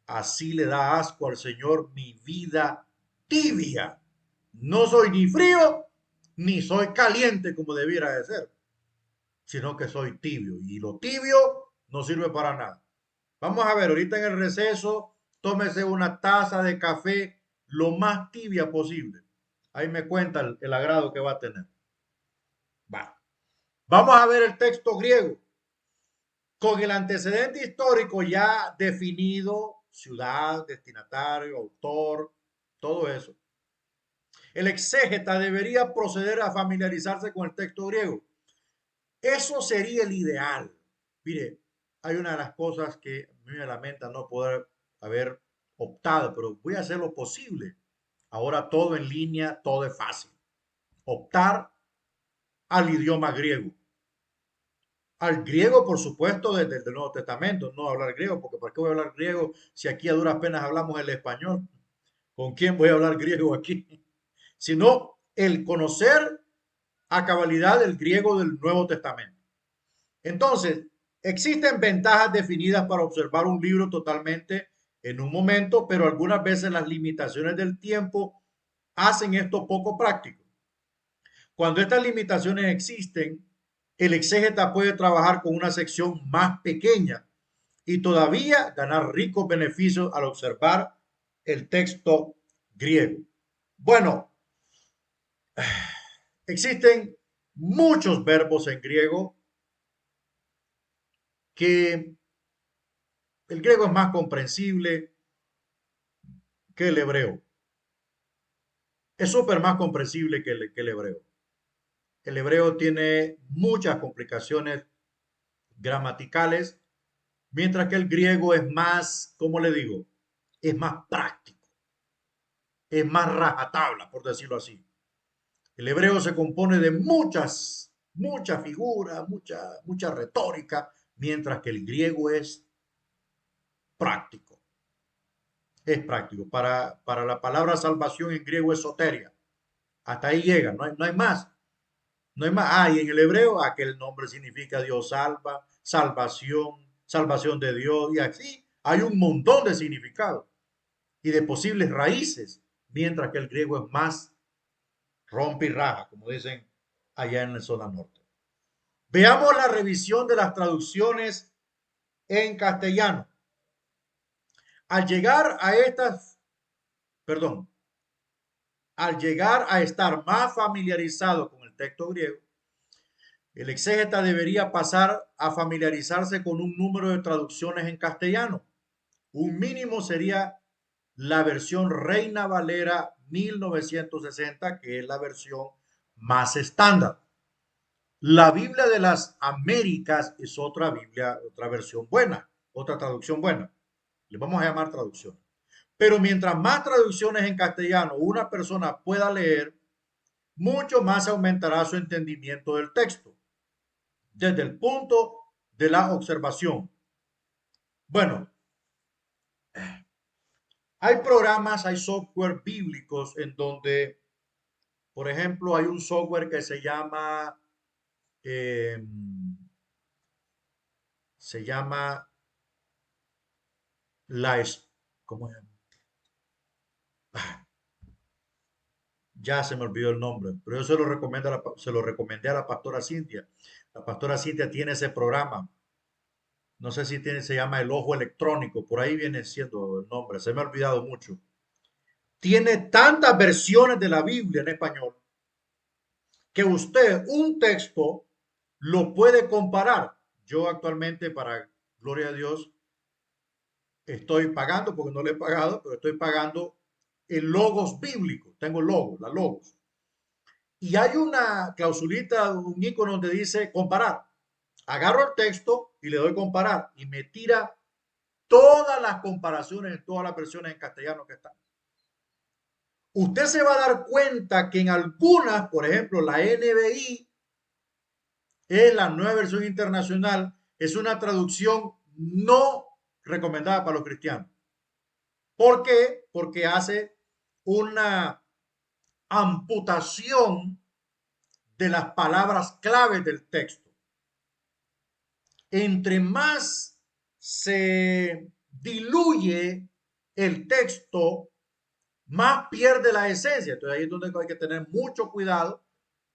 así le da asco al Señor mi vida tibia. No soy ni frío, ni soy caliente como debiera de ser, sino que soy tibio. Y lo tibio no sirve para nada. Vamos a ver, ahorita en el receso, tómese una taza de café lo más tibia posible. Ahí me cuenta el agrado que va a tener. Va. Vamos a ver el texto griego. Con el antecedente histórico ya definido, ciudad, destinatario, autor, todo eso. El exégeta debería proceder a familiarizarse con el texto griego. Eso sería el ideal. Mire, hay una de las cosas que a mí me lamenta no poder haber optado, pero voy a hacer lo posible. Ahora todo en línea, todo es fácil. Optar al idioma griego. Al griego, por supuesto, desde el Nuevo Testamento, no hablar griego, porque ¿por qué voy a hablar griego si aquí a duras penas hablamos el español? ¿Con quién voy a hablar griego aquí? Sino el conocer a cabalidad el griego del Nuevo Testamento. Entonces, existen ventajas definidas para observar un libro totalmente en un momento, pero algunas veces las limitaciones del tiempo hacen esto poco práctico. Cuando estas limitaciones existen, el exégeta puede trabajar con una sección más pequeña y todavía ganar ricos beneficios al observar el texto griego. Bueno, existen muchos verbos en griego que el griego es más comprensible que el hebreo. Es súper más comprensible que el hebreo. El hebreo tiene muchas complicaciones gramaticales, mientras que el griego es más, ¿cómo le digo? Es más práctico, es más rajatabla, por decirlo así. El hebreo se compone de muchas figuras, mucha retórica, mientras que el griego es práctico. Es práctico. Para la palabra salvación en griego es soteria. Hasta ahí llega, no hay más. No hay más. Ah, y en el hebreo, aquel nombre significa Dios salva, salvación, salvación de Dios, y así hay un montón de significados y de posibles raíces, mientras que el griego es más rompe y raja, como dicen allá en la zona norte. Veamos la revisión de las traducciones en castellano. Al llegar a estas, perdón, al llegar a estar más familiarizado con el texto griego, el exégeta debería pasar a familiarizarse con un número de traducciones en castellano. Un mínimo sería la versión Reina Valera 1960, que es la versión más estándar. La Biblia de las Américas es otra Biblia, otra versión buena, otra traducción buena. Le vamos a llamar traducción. Pero mientras más traducciones en castellano una persona pueda leer, mucho más aumentará su entendimiento del texto, desde el punto de la observación. Bueno, hay programas, hay software bíblicos en donde, por ejemplo, hay un software que eh, se llama la, ¿cómo se llama? Ya se me olvidó el nombre, pero yo se lo recomendé a la pastora Cintia. La pastora Cintia tiene ese programa. No sé si tiene, se llama El Ojo Electrónico, por ahí viene siendo el nombre, se me ha olvidado mucho. Tiene tantas versiones de la Biblia en español que usted un texto lo puede comparar. Yo actualmente, para gloria a Dios, estoy pagando, porque no le he pagado, pero estoy pagando el Logos bíblico. Tengo Logos, la Logos. Y hay una clausulita, un icono donde dice comparar. Agarro el texto y le doy comparar y me tira todas las comparaciones en todas las versiones en castellano que están. Usted se va a dar cuenta que en algunas, por ejemplo, la NBI es la nueva versión internacional, es una traducción no recomendada para los cristianos. ¿Por qué? Porque hace una amputación de las palabras claves del texto. Entre más se diluye el texto, más pierde la esencia. Entonces ahí es donde hay que tener mucho cuidado,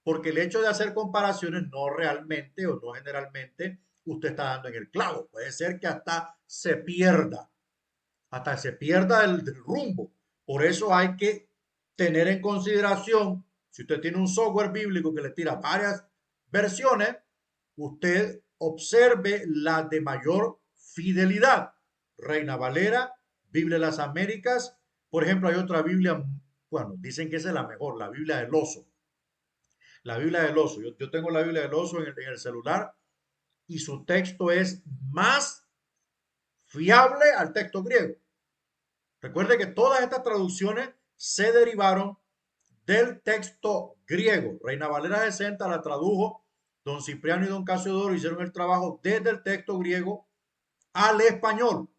porque el hecho de hacer comparaciones no realmente o no generalmente usted está dando en el clavo. Puede ser que hasta se pierda el rumbo. Por eso hay que tener en consideración, si usted tiene un software bíblico que le tira varias versiones, usted observe la de mayor fidelidad. Reina Valera, Biblia de las Américas. Por ejemplo, hay otra Biblia, bueno, dicen que esa es la mejor, la Biblia del oso. La Biblia del oso. Yo tengo la Biblia del oso en el celular y su texto es más fiable al texto griego. Recuerde que todas estas traducciones se derivaron del texto griego. Reina Valera 60 la tradujo, don Cipriano y don Casiodoro hicieron el trabajo desde el texto griego al español.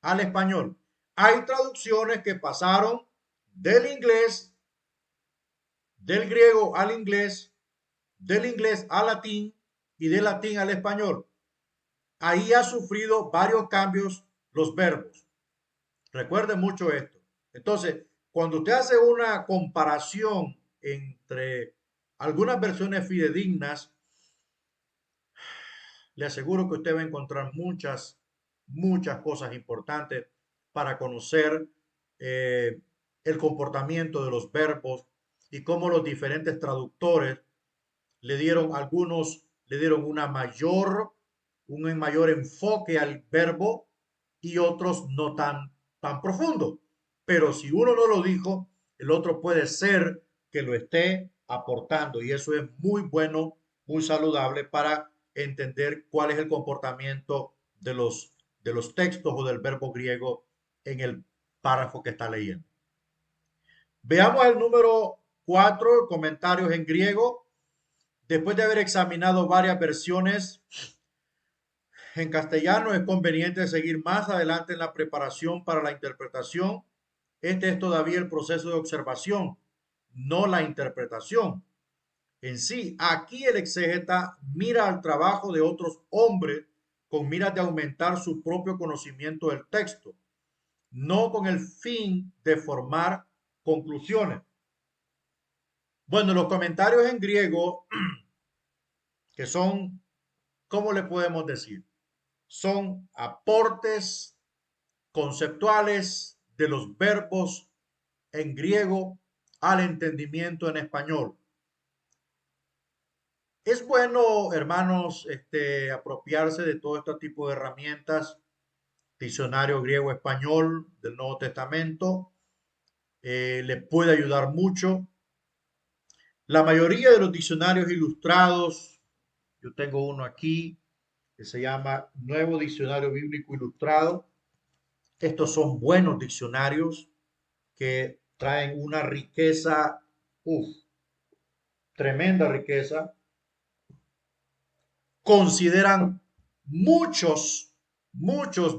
Al español. Hay traducciones que pasaron del inglés, del griego al inglés, del inglés al latín y del latín al español. Ahí ha sufrido varios cambios los verbos. Recuerden mucho esto. Entonces, cuando usted hace una comparación entre algunas versiones fidedignas, le aseguro que usted va a encontrar muchas cosas importantes para conocer eh, el comportamiento de los verbos y cómo los diferentes traductores le dieron, algunos le dieron una mayor un mayor enfoque al verbo y otros no tan profundo. Pero si uno no lo dijo, el otro puede ser que lo esté aportando y eso es muy bueno, muy saludable para entender cuál es el comportamiento de los textos o del verbo griego en el párrafo que está leyendo. Veamos el número 4, comentarios en griego. Después de haber examinado varias versiones en castellano, es conveniente seguir más adelante en la preparación para la interpretación. Este es todavía el proceso de observación, no la interpretación en sí. Aquí el exégeta mira al trabajo de otros hombres con miras de aumentar su propio conocimiento del texto, no con el fin de formar conclusiones. Bueno, los comentarios en griego, que son, ¿cómo le podemos decir? Son aportes conceptuales de los verbos en griego al entendimiento en español. Es bueno, hermanos, apropiarse de todo este tipo de herramientas, diccionario griego-español del Nuevo Testamento, le puede ayudar mucho. La mayoría de los diccionarios ilustrados, yo tengo uno aquí que se llama Nuevo Diccionario Bíblico Ilustrado. Estos son buenos diccionarios que traen una riqueza, tremenda riqueza. Consideran muchos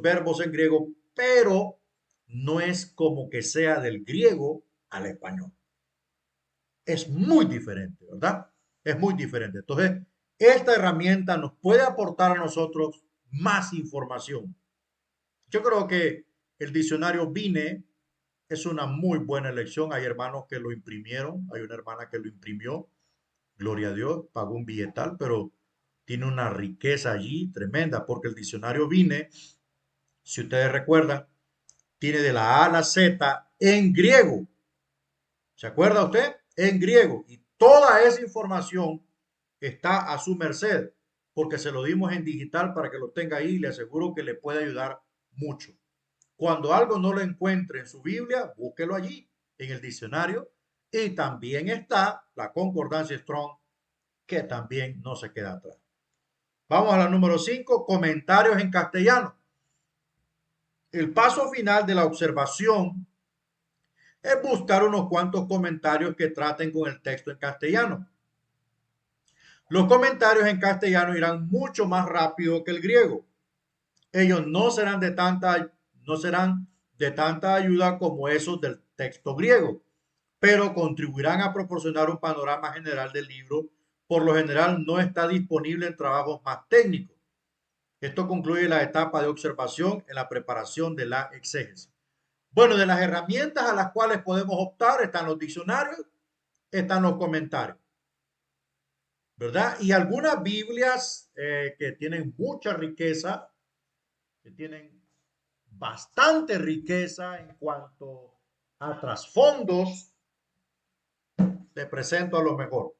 verbos en griego, pero no es como que sea del griego al español. Es muy diferente, ¿verdad? Es muy diferente. Entonces, esta herramienta nos puede aportar a nosotros más información. Yo creo que el diccionario Vine es una muy buena elección. Hay hermanos que lo imprimieron, hay una hermana que lo imprimió, gloria a Dios, pagó un billetal, pero tiene una riqueza allí tremenda, porque el diccionario Vine, si ustedes recuerdan, tiene de la A a la Z en griego. ¿Se acuerda usted? En griego. Y toda esa información está a su merced, porque se lo dimos en digital para que lo tenga ahí y le aseguro que le puede ayudar mucho. Cuando algo no lo encuentre en su Biblia, búsquelo allí, en el diccionario. Y también está la concordancia Strong, que también no se queda atrás. Vamos a la número 5, comentarios en castellano. El paso final de la observación es buscar unos cuantos comentarios que traten con el texto en castellano. Los comentarios en castellano irán mucho más rápido que el griego. Ellos no serán de tanta ayuda como esos del texto griego, pero contribuirán a proporcionar un panorama general del libro. Por lo general no está disponible en trabajos más técnicos. Esto concluye la etapa de observación en la preparación de la exégesis. Bueno, de las herramientas a las cuales podemos optar están los diccionarios, están los comentarios, ¿verdad? Y algunas Biblias que tienen mucha riqueza, que tienen bastante riqueza en cuanto a trasfondos. Te presento a lo mejor.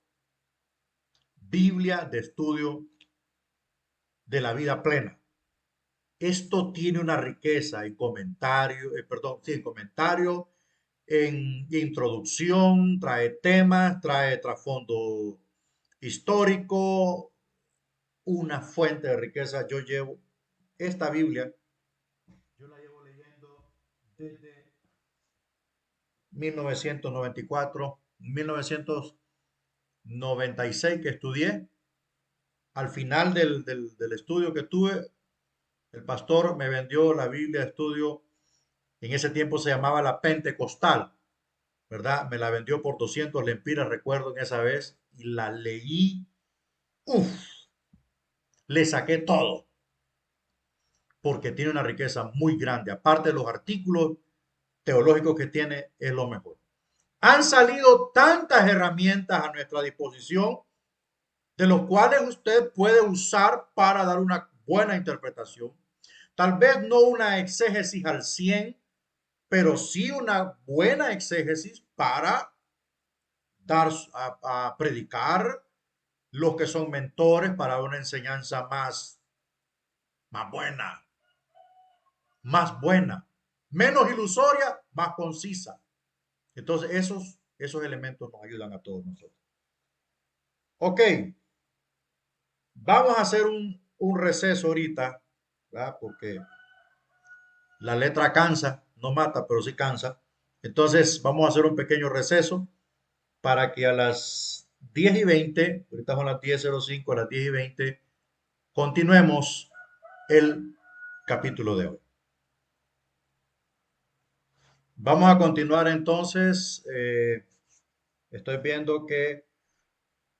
Biblia de estudio de la vida plena. Esto tiene una riqueza en comentario, en comentario, en introducción, trae temas, trae trasfondo histórico, una fuente de riqueza. Yo llevo esta Biblia, yo la llevo leyendo desde 1994, 1996 que estudié. Al final del estudio que tuve, el pastor me vendió la Biblia de estudio. En ese tiempo se llamaba la Pentecostal, ¿verdad? Me la vendió por 200 lempiras, recuerdo en esa vez, y la leí. Uf, le saqué todo, porque tiene una riqueza muy grande. Aparte de los artículos teológicos que tiene, es lo mejor. Han salido tantas herramientas a nuestra disposición, de los cuales usted puede usar para dar una buena interpretación. Tal vez no una exégesis al 100, pero sí una buena exégesis para dar a predicar los que son mentores para una enseñanza más más buena, más buena, menos ilusoria, más concisa. Entonces, esos elementos nos ayudan a todos nosotros. Ok, vamos a hacer un receso ahorita, ¿verdad? Porque la letra cansa, no mata, pero sí cansa. Entonces, vamos a hacer un pequeño receso para que a las 10:20, ahorita son las 10:05, a las 10:20, continuemos el capítulo de hoy. Vamos a continuar entonces. Estoy viendo que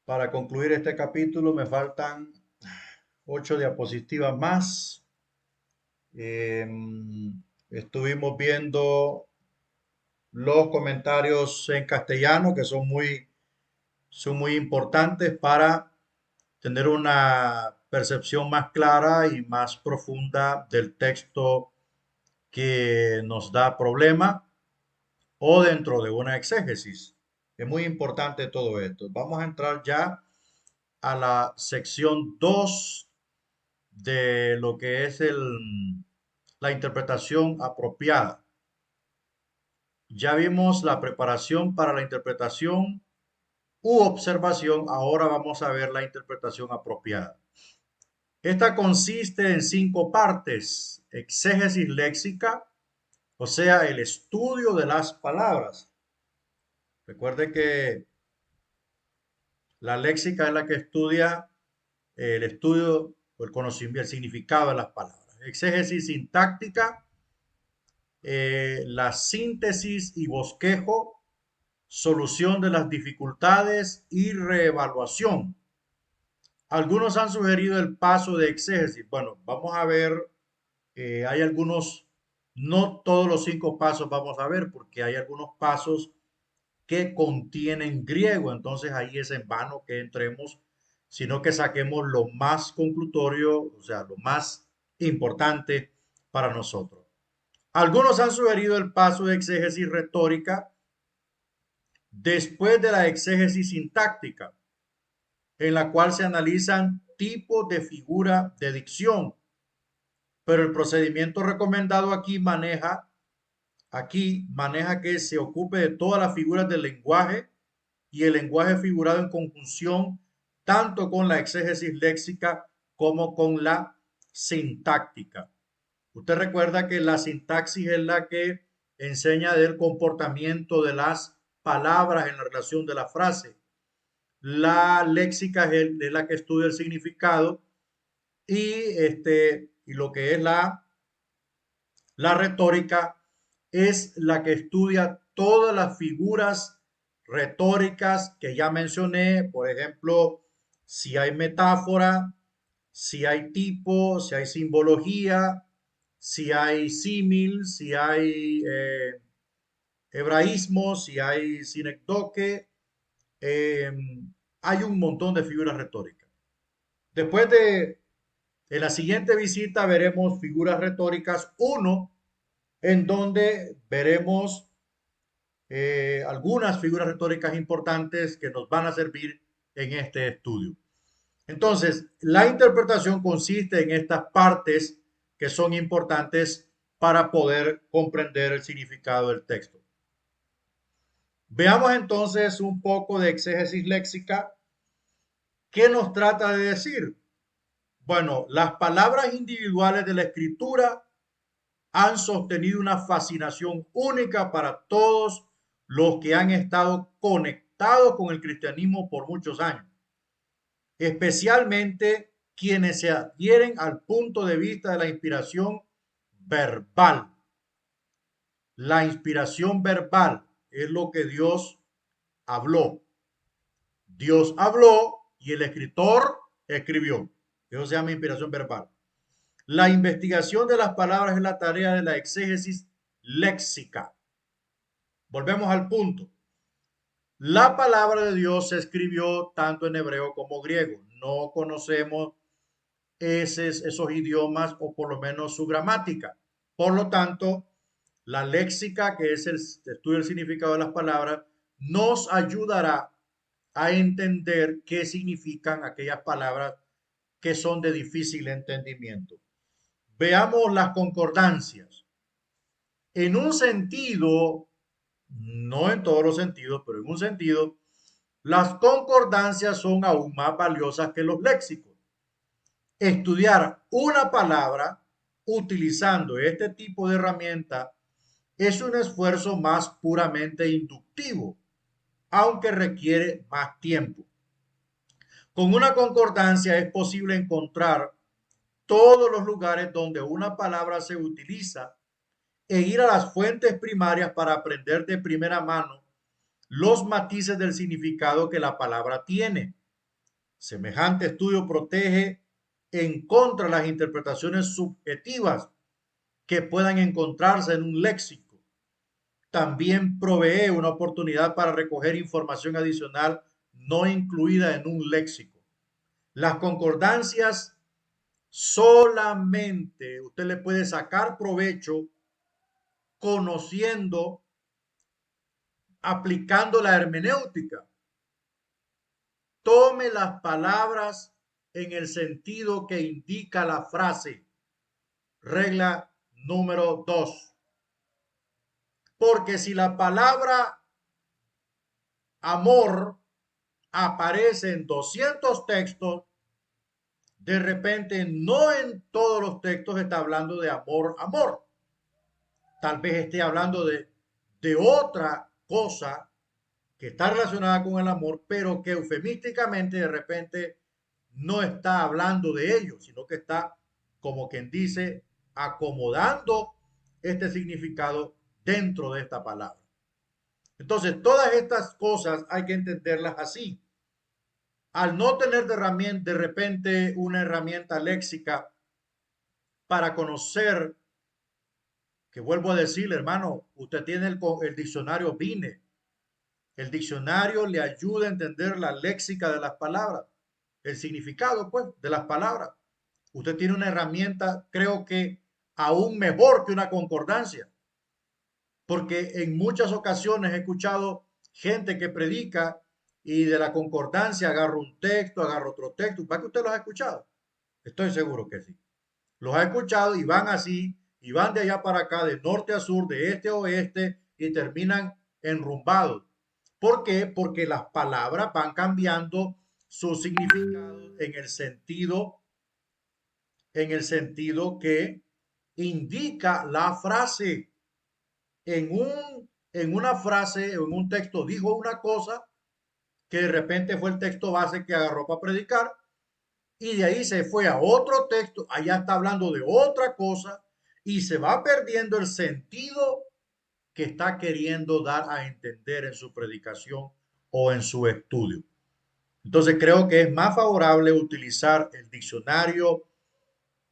para concluir este capítulo me faltan 8 diapositivas más. Eh, Estuvimos viendo los comentarios en castellano que son muy importantes para tener una percepción más clara y más profunda del texto que nos da problema o dentro de una exégesis. Es muy importante todo esto. Vamos a entrar ya a la sección 2 de lo que es la interpretación apropiada. Ya vimos la preparación para la interpretación u observación. Ahora vamos a ver la interpretación apropiada. Esta consiste en 5 partes: exégesis léxica, o sea, el estudio de las palabras. Recuerde que la léxica es la que estudia el estudio o el conocimiento, el significado de las palabras. Exégesis sintáctica, la síntesis y bosquejo, solución de las dificultades y reevaluación. Algunos han sugerido el paso de exégesis. Bueno, vamos a ver, hay algunos, no todos los 5 pasos vamos a ver, porque hay algunos pasos que contienen griego, entonces ahí es en vano que entremos, sino que saquemos lo más conclutorio, o sea, lo más importante para nosotros. Algunos han sugerido el paso de exégesis retórica después de la exégesis sintáctica, en la cual se analizan tipos de figura de dicción, pero el procedimiento recomendado aquí maneja que se ocupe de todas las figuras del lenguaje y el lenguaje figurado en conjunción tanto con la exégesis léxica como con la sintáctica. Usted recuerda que la sintaxis es la que enseña del comportamiento de las palabras en la relación de la frase. La léxica es la que estudia el significado y lo que es la retórica es la que estudia todas las figuras retóricas que ya mencioné, por ejemplo, si hay metáfora, si hay tipo, si hay simbología, si hay símil, si hay hebraísmo, si hay sinecdoque, eh, hay un montón de figuras retóricas. Después en la siguiente visita veremos figuras retóricas 1, en donde veremos algunas figuras retóricas importantes que nos van a servir en este estudio. Entonces, la interpretación consiste en estas partes que son importantes para poder comprender el significado del texto. Veamos entonces un poco de exégesis léxica. ¿Qué nos trata de decir? Bueno, las palabras individuales de la escritura han sostenido una fascinación única para todos los que han estado conectados con el cristianismo por muchos años, especialmente quienes se adhieren al punto de vista de la inspiración verbal. La inspiración verbal es lo que Dios habló. Dios habló y el escritor escribió. Eso se llama inspiración verbal. La investigación de las palabras es la tarea de la exégesis léxica. Volvemos al punto. La palabra de Dios se escribió tanto en hebreo como griego. No conocemos esos idiomas o por lo menos su gramática. Por lo tanto, la léxica, que es el estudio del significado de las palabras, nos ayudará a entender qué significan aquellas palabras que son de difícil entendimiento. Veamos las concordancias. En un sentido, no en todos los sentidos, pero en un sentido, las concordancias son aún más valiosas que los léxicos. Estudiar una palabra utilizando este tipo de herramienta es un esfuerzo más puramente inductivo, aunque requiere más tiempo. Con una concordancia es posible encontrar todos los lugares donde una palabra se utiliza e ir a las fuentes primarias para aprender de primera mano los matices del significado que la palabra tiene. Semejante estudio protege en contra de las interpretaciones subjetivas que puedan encontrarse en un léxico. También provee una oportunidad para recoger información adicional no incluida en un léxico. Las concordancias solamente usted le puede sacar provecho conociendo, aplicando la hermenéutica. Tome las palabras en el sentido que indica la frase. Regla número 2. Porque si la palabra amor aparece en 200 textos, de repente no en todos los textos está hablando de amor, amor. Tal vez esté hablando de otra cosa que está relacionada con el amor, pero que eufemísticamente de repente no está hablando de ello, sino que está, como quien dice, acomodando este significado dentro de esta palabra. Entonces, todas estas cosas hay que entenderlas así. Al no tener de repente una herramienta léxica para conocer, que vuelvo a decirle, hermano, usted tiene el diccionario BINE. El diccionario le ayuda a entender la léxica de las palabras, el significado, pues, de las palabras. Usted tiene una herramienta, creo que aún mejor que una concordancia, porque en muchas ocasiones he escuchado gente que predica y de la concordancia agarra un texto, agarra otro texto. ¿Para que usted los ha escuchado? Estoy seguro que sí. Los ha escuchado y van así, y van de allá para acá, de norte a sur, de este a oeste, y terminan enrumbados. ¿Por qué? Porque las palabras van cambiando su significado en el sentido que indica la frase. En una frase, en un texto dijo una cosa que de repente fue el texto base que agarró para predicar y de ahí se fue a otro texto, allá está hablando de otra cosa y se va perdiendo el sentido que está queriendo dar a entender en su predicación o en su estudio. Entonces creo que es más favorable utilizar el diccionario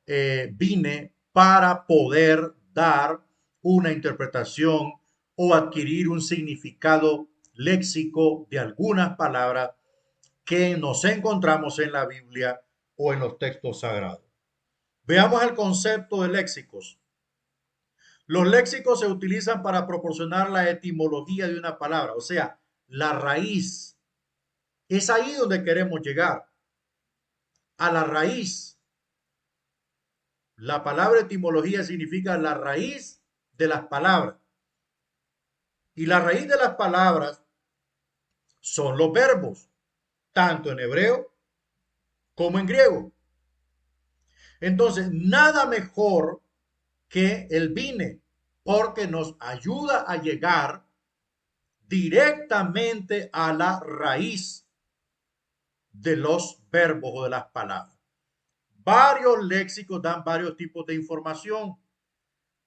BINE para poder dar una interpretación o adquirir un significado léxico de algunas palabras que nos encontramos en la Biblia o en los textos sagrados. Veamos el concepto de léxicos. Los léxicos se utilizan para proporcionar la etimología de una palabra, o sea, la raíz. Es ahí donde queremos llegar, a la raíz. La palabra etimología significa la raíz de las palabras. Y la raíz de las palabras son los verbos, tanto en hebreo como en griego. Entonces, nada mejor que el BINE, porque nos ayuda a llegar directamente a la raíz de los verbos o de las palabras. Varios léxicos dan varios tipos de información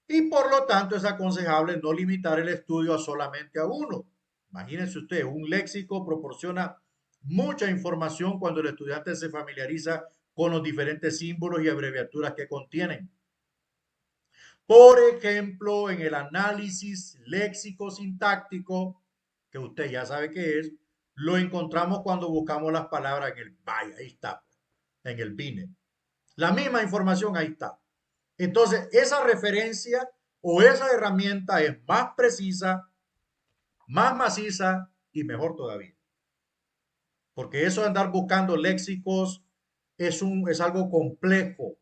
y por lo tanto es aconsejable no limitar el estudio a solamente a uno. Imagínense usted, un léxico proporciona mucha información cuando el estudiante se familiariza con los diferentes símbolos y abreviaturas que contienen. Por ejemplo, en el análisis léxico-sintáctico, que usted ya sabe qué es, lo encontramos cuando buscamos las palabras en el BINE, ahí está, en el BINE. La misma información ahí está. Entonces, esa referencia o esa herramienta es más precisa, más maciza y mejor todavía. Porque eso de andar buscando léxicos es algo complejo.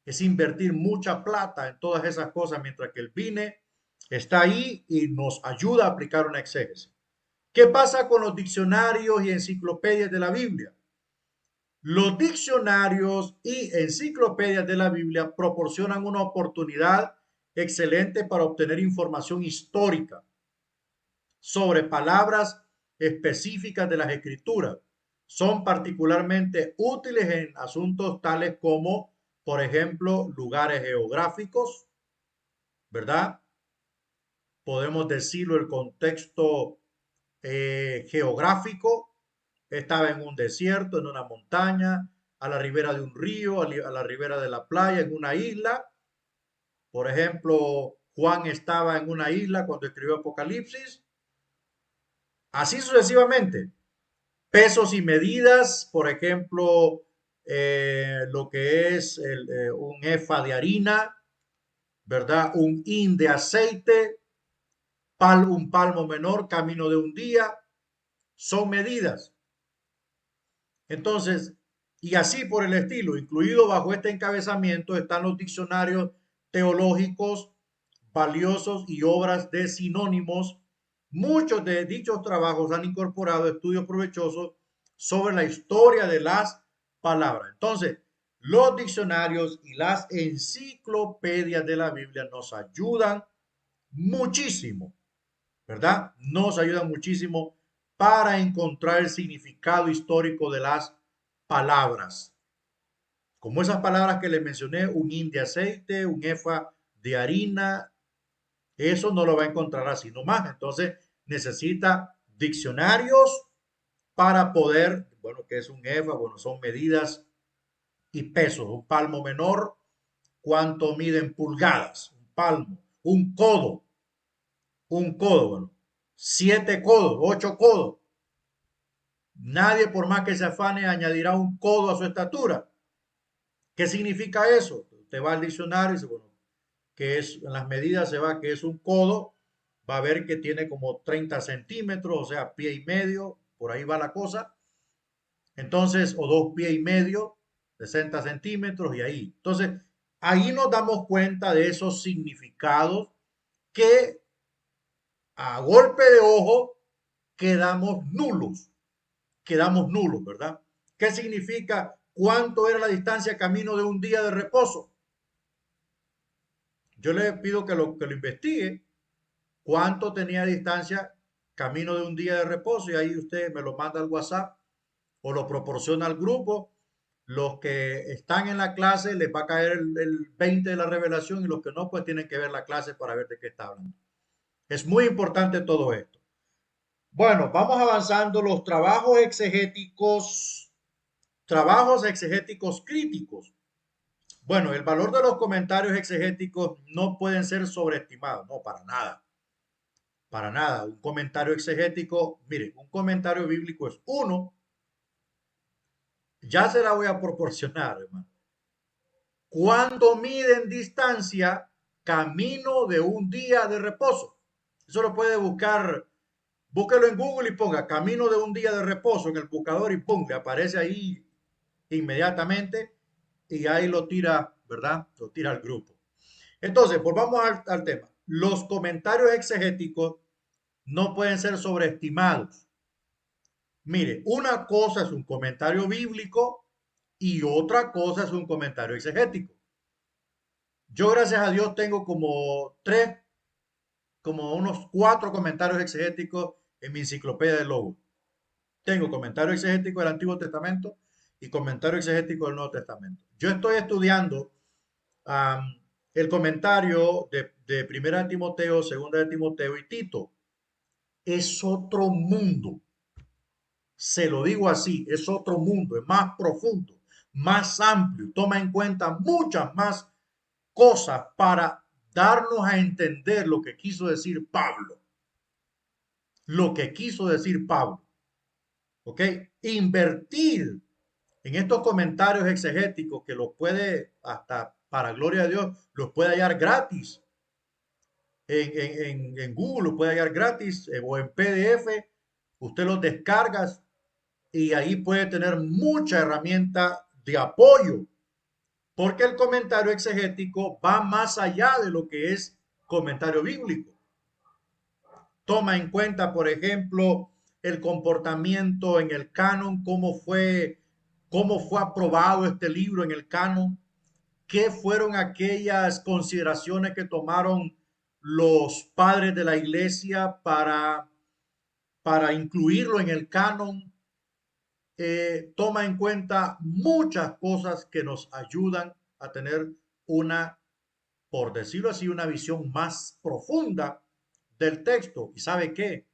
es invertir mucha plata en todas esas cosas, mientras que el BINE está ahí y nos ayuda a aplicar una exégesis. ¿Qué pasa con los diccionarios y enciclopedias de la Biblia? Los diccionarios y enciclopedias de la Biblia proporcionan una oportunidad excelente para obtener información histórica sobre palabras específicas de las escrituras. Son particularmente útiles en asuntos tales como, por ejemplo, lugares geográficos, ¿verdad? Podemos decirlo, el contexto geográfico. Estaba en un desierto, en una montaña, a la ribera de un río, a la ribera de la playa, en una isla. Por ejemplo, Juan estaba en una isla cuando escribió Apocalipsis. Así sucesivamente. Pesos y medidas, por ejemplo, lo que es un efa de harina, ¿verdad? Un hin de aceite, un palmo menor, camino de un día, son medidas. Entonces, y así por el estilo, incluido bajo este encabezamiento están los diccionarios teológicos valiosos y obras de sinónimos. Muchos de dichos trabajos han incorporado estudios provechosos sobre la historia de las palabras. Entonces, los diccionarios y las enciclopedias de la Biblia nos ayudan muchísimo, ¿verdad? Nos ayudan muchísimo para encontrar el significado histórico de las palabras. Como esas palabras que les mencioné, un hin de aceite, un efa de harina, eso no lo va a encontrar así nomás. Entonces necesita diccionarios para poder, bueno, ¿qué es un efa? Bueno, son medidas y pesos. Un palmo menor, ¿cuánto miden pulgadas? Un palmo, un codo, bueno, 7 codos, 8 codos. Nadie, por más que se afane, añadirá un codo a su estatura. ¿Qué significa eso? Usted va al diccionario y dice, bueno, que es, en las medidas se va que es un codo, va a ver que tiene como 30 centímetros, o sea, pie y medio, por ahí va la cosa. Entonces, o 2 pies y medio, 60 centímetros y ahí. Entonces, ahí nos damos cuenta de esos significados que a golpe de ojo quedamos nulos, ¿verdad? ¿Qué significa? ¿Cuánto era la distancia camino de un día de reposo? Yo le pido que lo investigue. ¿Cuánto tenía de distancia camino de un día de reposo? Y ahí usted me lo manda al WhatsApp o lo proporciona al grupo. Los que están en la clase les va a caer el 20 de la revelación y los que no, pues tienen que ver la clase para ver de qué está hablando. Es muy importante todo esto. Bueno, vamos avanzando. Los trabajos exegéticos críticos. Bueno, el valor de los comentarios exegéticos no pueden ser sobreestimados, no, para nada, para nada. Un comentario exegético, mire, un comentario bíblico es uno, ya se la voy a proporcionar, hermano. ¿Cuánto miden distancia camino de un día de reposo? Eso lo puede buscar, búsquelo en Google y ponga camino de un día de reposo en el buscador y pum, le aparece ahí inmediatamente y ahí lo tira, ¿verdad? Lo tira al grupo. Entonces, volvamos al tema. Los comentarios exegéticos no pueden ser sobreestimados. Mire, una cosa es un comentario bíblico y otra cosa es un comentario exegético. Yo, gracias a Dios, tengo como unos 4 comentarios exegéticos en mi enciclopedia de Logos. Tengo comentario exegético del Antiguo Testamento y comentario exegético del Nuevo Testamento. Yo estoy estudiando el comentario de Primera de Timoteo, Segunda de Timoteo y Tito. Es otro mundo. Se lo digo así, es otro mundo, es más profundo, más amplio, toma en cuenta muchas más cosas para darnos a entender lo que quiso decir Pablo. Lo que quiso decir Pablo. ¿Ok? Invertir en estos comentarios exegéticos que los puede, hasta para gloria de Dios, los puede hallar gratis en Google, los puede hallar gratis o en PDF. Usted los descarga y ahí puede tener mucha herramienta de apoyo porque el comentario exegético va más allá de lo que es comentario bíblico. Toma en cuenta, por ejemplo, el comportamiento en el canon, cómo fue aprobado este libro en el canon, qué fueron aquellas consideraciones que tomaron los padres de la iglesia para incluirlo en el canon. Toma en cuenta muchas cosas que nos ayudan a tener una, por decirlo así, una visión más profunda del texto. ¿Y sabe qué?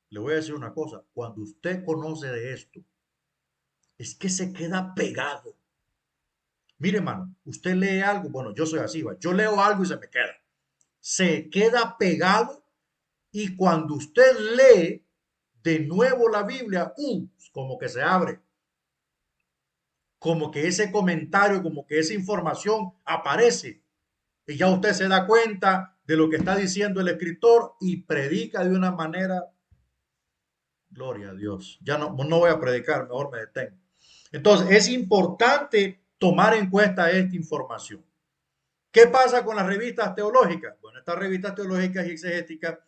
Le voy a decir una cosa, cuando usted conoce de esto, es que se queda pegado. Mire, hermano, usted lee algo, bueno, yo soy así, ¿va? Yo leo algo y se me queda. Se queda pegado y cuando usted lee de nuevo la Biblia, como que se abre, como que ese comentario, como que esa información aparece y ya usted se da cuenta de lo que está diciendo el escritor y predica de una manera, gloria a Dios. Ya no voy a predicar, mejor me detengo. Entonces, es importante tomar en cuenta esta información. ¿Qué pasa con las revistas teológicas? Bueno, estas revistas teológicas y exegéticas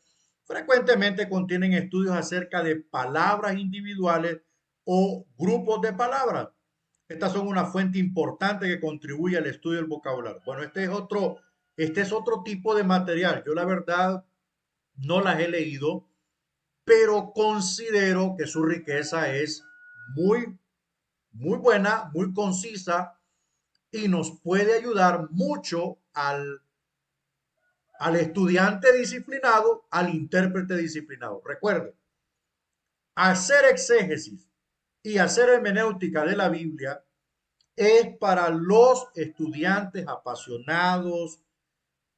frecuentemente contienen estudios acerca de palabras individuales o grupos de palabras. Estas son una fuente importante que contribuye al estudio del vocabulario. Bueno, este es otro tipo de material. Yo la verdad no las he leído, pero considero que su riqueza es muy, muy buena, muy concisa y nos puede ayudar mucho al estudiante disciplinado, al intérprete disciplinado. Recuerde, hacer exégesis y hacer hermenéutica de la Biblia es para los estudiantes apasionados,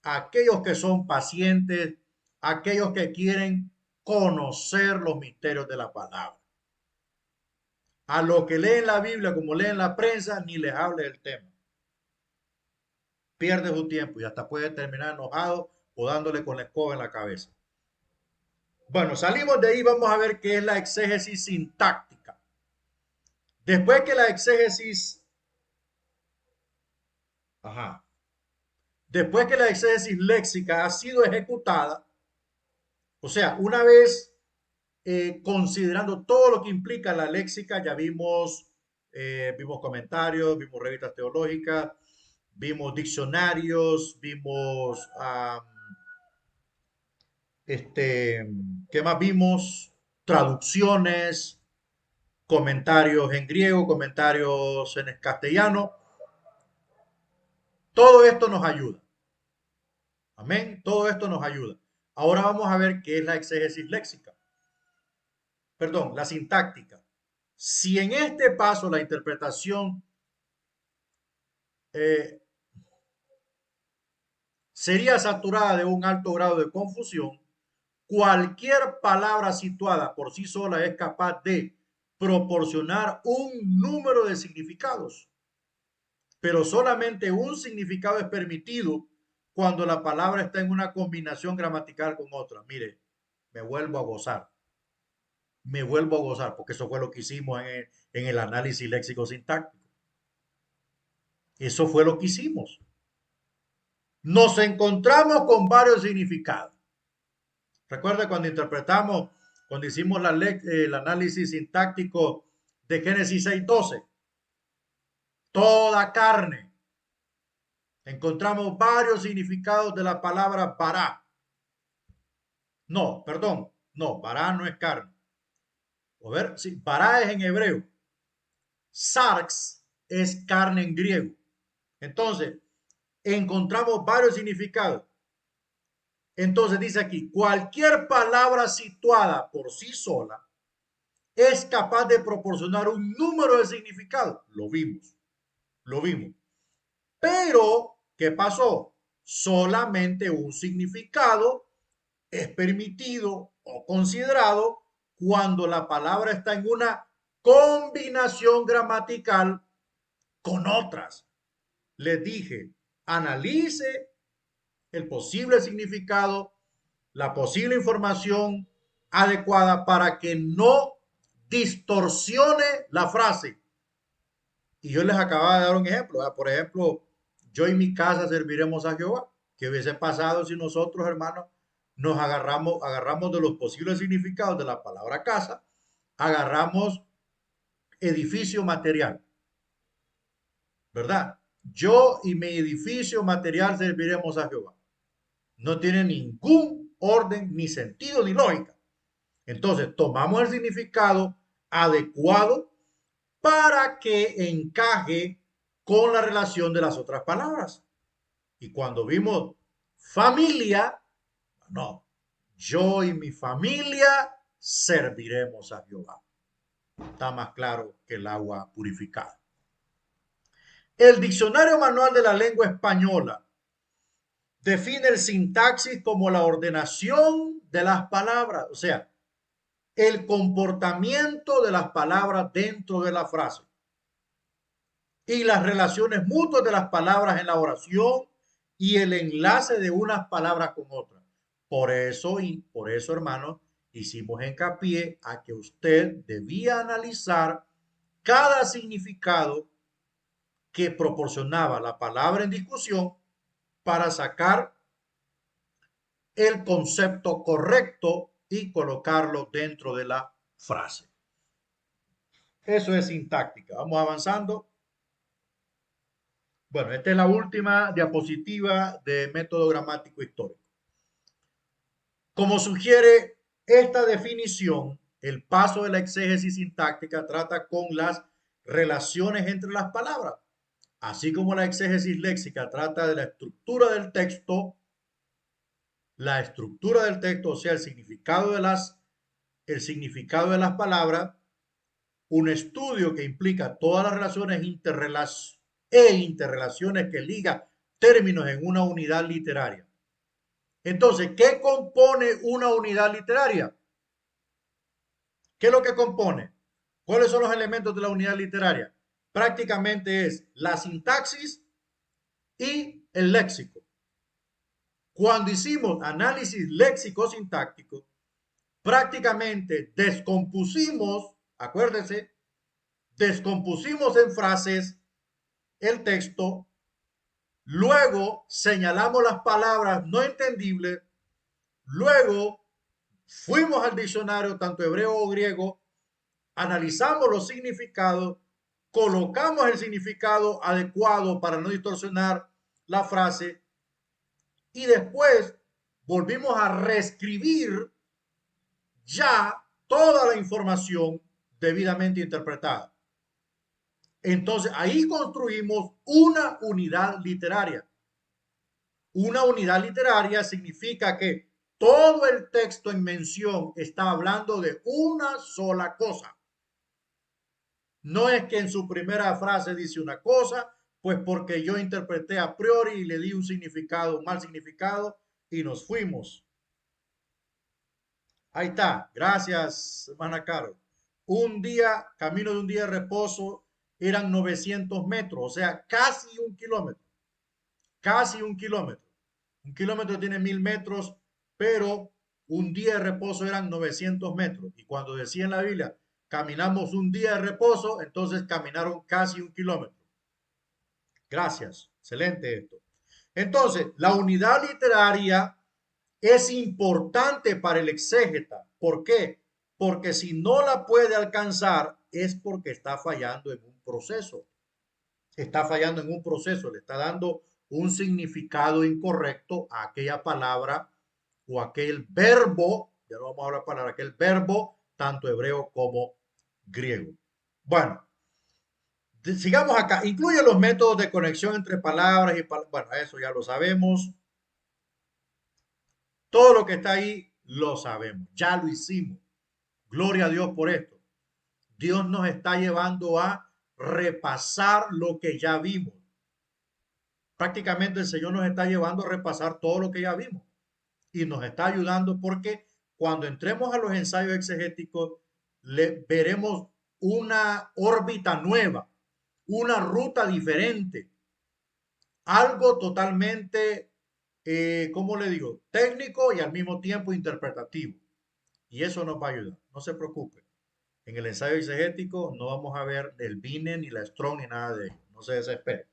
aquellos que son pacientes, aquellos que quieren conocer los misterios de la palabra. A los que leen la Biblia como leen la prensa, ni les hable del tema. Pierde su tiempo y hasta puede terminar enojado o dándole con la escoba en la cabeza. Bueno, salimos de ahí, vamos a ver qué es la exégesis sintáctica. Después que la exégesis, ajá, después que la exégesis léxica ha sido ejecutada, o sea, una vez considerando todo lo que implica la léxica, ya vimos comentarios, vimos revistas teológicas, vimos diccionarios, vimos, ¿qué más vimos? Traducciones, comentarios en griego, comentarios en castellano. Todo esto nos ayuda. Amén. Todo esto nos ayuda. Ahora vamos a ver qué es la exégesis léxica. Perdón, la sintáctica. Si en este paso la interpretación eh, sería saturada de un alto grado de confusión, cualquier palabra situada por sí sola es capaz de proporcionar un número de significados, pero solamente un significado es permitido cuando la palabra está en una combinación gramatical con otra. Mire, me vuelvo a gozar, me vuelvo a gozar, porque eso fue lo que hicimos en el análisis léxico-sintáctico. Eso fue lo que hicimos. Nos encontramos con varios significados. Recuerda cuando hicimos el análisis sintáctico de Génesis 6:12. Toda carne. Encontramos varios significados de la palabra bará. No, perdón. No, bará no es carne. A ver, sí, bará es en hebreo. Sarx es carne en griego. Entonces, encontramos varios significados. Entonces dice aquí, cualquier palabra situada por sí sola es capaz de proporcionar un número de significados. Lo vimos, lo vimos. Pero, ¿qué pasó? Solamente un significado es permitido o considerado cuando la palabra está en una combinación gramatical con otras. Les dije, analice el posible significado, la posible información adecuada para que no distorsione la frase. Y yo les acababa de dar un ejemplo. Por ejemplo, yo y mi casa serviremos a Jehová. ¿Qué hubiese pasado si nosotros, hermanos, nos agarramos de los posibles significados de la palabra casa, agarramos edificio material, ¿verdad? Yo y mi edificio material serviremos a Jehová. No tiene ningún orden, ni sentido, ni lógica. Entonces, tomamos el significado adecuado para que encaje con la relación de las otras palabras. Y cuando vimos familia, no, yo y mi familia serviremos a Jehová. Está más claro que el agua purificada. El Diccionario Manual de la Lengua Española define el sintaxis como la ordenación de las palabras, o sea, el comportamiento de las palabras dentro de la frase y las relaciones mutuas de las palabras en la oración y el enlace de unas palabras con otras. Por eso, hermanos, hicimos hincapié a que usted debía analizar cada significado que proporcionaba la palabra en discusión para sacar el concepto correcto y colocarlo dentro de la frase. Eso es sintáctica. Vamos avanzando. Bueno, esta es la última diapositiva de método gramático histórico. Como sugiere esta definición, el paso de la exégesis sintáctica trata con las relaciones entre las palabras, así como la exégesis léxica trata de la estructura del texto, o sea, el significado de las palabras, un estudio que implica todas las relaciones interrelaciones que liga términos en una unidad literaria. Entonces, ¿qué compone una unidad literaria? ¿Qué es lo que compone? ¿Cuáles son los elementos de la unidad literaria? Prácticamente es la sintaxis y el léxico. Cuando hicimos análisis léxico-sintáctico, prácticamente descompusimos, acuérdense, descompusimos en frases el texto, luego señalamos las palabras no entendibles, luego fuimos al diccionario, tanto hebreo o griego, analizamos los significados, colocamos el significado adecuado para no distorsionar la frase y después volvimos a reescribir ya toda la información debidamente interpretada. Entonces ahí construimos una unidad literaria. Una unidad literaria significa que todo el texto en mención está hablando de una sola cosa. No es que en su primera frase dice una cosa, pues porque yo interpreté a priori y le di un significado, un mal significado y nos fuimos. Ahí está. Gracias, hermana Caro. Camino de un día de reposo eran 900 metros, o sea, casi un kilómetro. Casi un kilómetro. Un kilómetro tiene 1000 metros, pero un día de reposo eran 900 metros. Y cuando decía en la Biblia, caminamos un día de reposo, entonces caminaron casi un kilómetro. Gracias. Excelente esto. Entonces, la unidad literaria es importante para el exégeta. ¿Por qué? Porque si no la puede alcanzar es porque está fallando en un proceso. Está fallando en un proceso, le está dando un significado incorrecto a aquella palabra o aquel verbo, ya no vamos a hablar palabra, aquel verbo, tanto hebreo como griego. Bueno, sigamos acá. Incluye los métodos de conexión entre palabras y bueno, eso ya lo sabemos. Todo lo que está ahí lo sabemos, ya lo hicimos. Gloria a Dios por esto. Dios nos está llevando a repasar lo que ya vimos. Prácticamente el Señor nos está llevando a repasar todo lo que ya vimos y nos está ayudando porque cuando entremos a los ensayos exegéticos veremos una órbita nueva, una ruta diferente, algo totalmente, ¿cómo le digo? Técnico y al mismo tiempo interpretativo. Y eso nos va a ayudar, no se preocupe. En el ensayo exegético no vamos a ver el Binet, ni la Strong, ni nada de ello. No se desespere.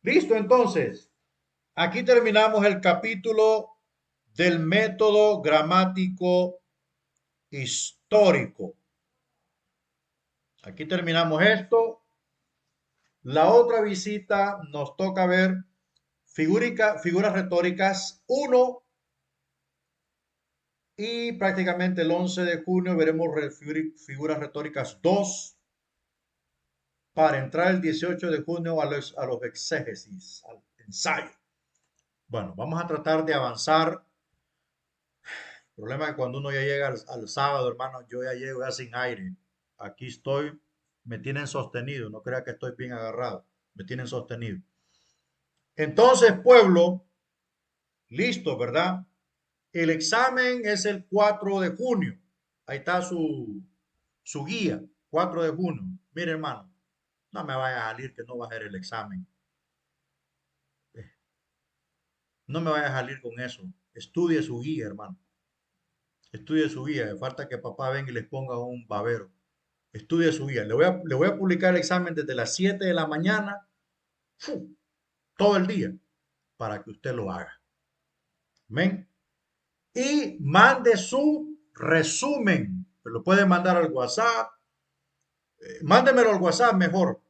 Listo, entonces. Aquí terminamos el capítulo del método gramático histórico. Aquí terminamos esto. La otra visita nos toca ver figuras retóricas 1 y prácticamente el 11 de junio veremos figuras retóricas 2 para entrar el 18 de junio a los exégesis, al ensayo. Bueno, vamos a tratar de avanzar. El problema es que cuando uno ya llega al sábado, hermano, yo ya llego ya sin aire. Aquí estoy, me tienen sostenido, no crea que estoy bien agarrado, me tienen sostenido. Entonces, pueblo, listo, ¿verdad? El examen es el 4 de junio. Ahí está su guía, 4 de junio. Mire, hermano, no me vaya a salir que no va a hacer el examen. No me vaya a salir con eso. Estudie su guía, hermano. Estudie su guía. Falta que papá venga y les ponga un babero. Estudie su guía. Le voy a publicar el examen desde las 7 de la mañana, todo el día, para que usted lo haga. Amén. Y mande su resumen. Lo puede mandar al WhatsApp. Mándemelo al WhatsApp mejor,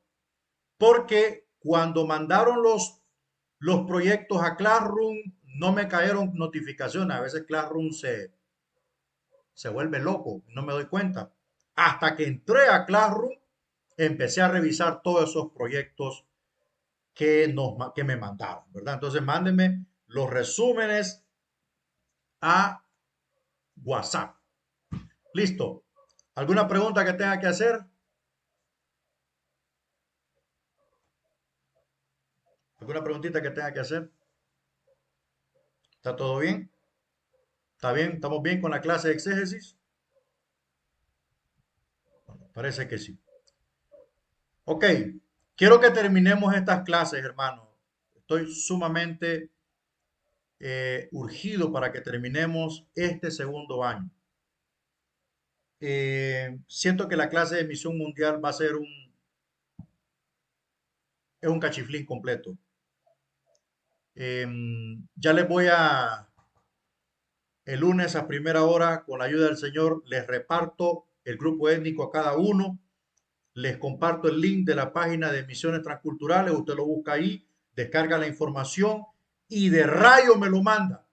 porque cuando mandaron los proyectos a Classroom, no me cayeron notificaciones. A veces Classroom se vuelve loco, no me doy cuenta. Hasta que entré a Classroom, empecé a revisar todos esos proyectos que me mandaron, ¿verdad? Entonces, mándenme los resúmenes a WhatsApp. Listo. ¿Alguna pregunta que tenga que hacer? ¿Alguna preguntita que tenga que hacer? ¿Está todo bien? ¿Está bien? ¿Estamos bien con la clase de exégesis? Bueno, parece que sí. Ok, quiero que terminemos estas clases, hermano. Estoy sumamente urgido para que terminemos este segundo año. Siento que la clase de misión mundial va a ser es un cachiflín completo. Ya les voy el lunes a primera hora, con la ayuda del Señor, les reparto el grupo étnico a cada uno. Les comparto el link de la página de Misiones Transculturales. Usted lo busca ahí, descarga la información y de rayo me lo manda.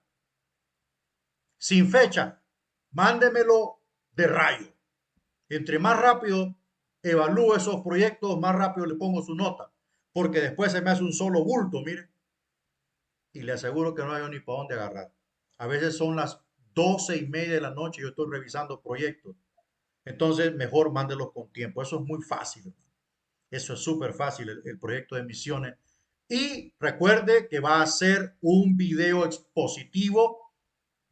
Sin fecha, mándemelo de rayo. Entre más rápido evalúo esos proyectos, más rápido le pongo su nota. Porque después se me hace un solo bulto, mire. Y le aseguro que no hay ni para dónde agarrar. A veces son las 12:30 de la noche y yo estoy revisando proyectos. Entonces, mejor mándelos con tiempo. Eso es muy fácil. Eso es súper fácil, el proyecto de misiones. Y recuerde que va a ser un video expositivo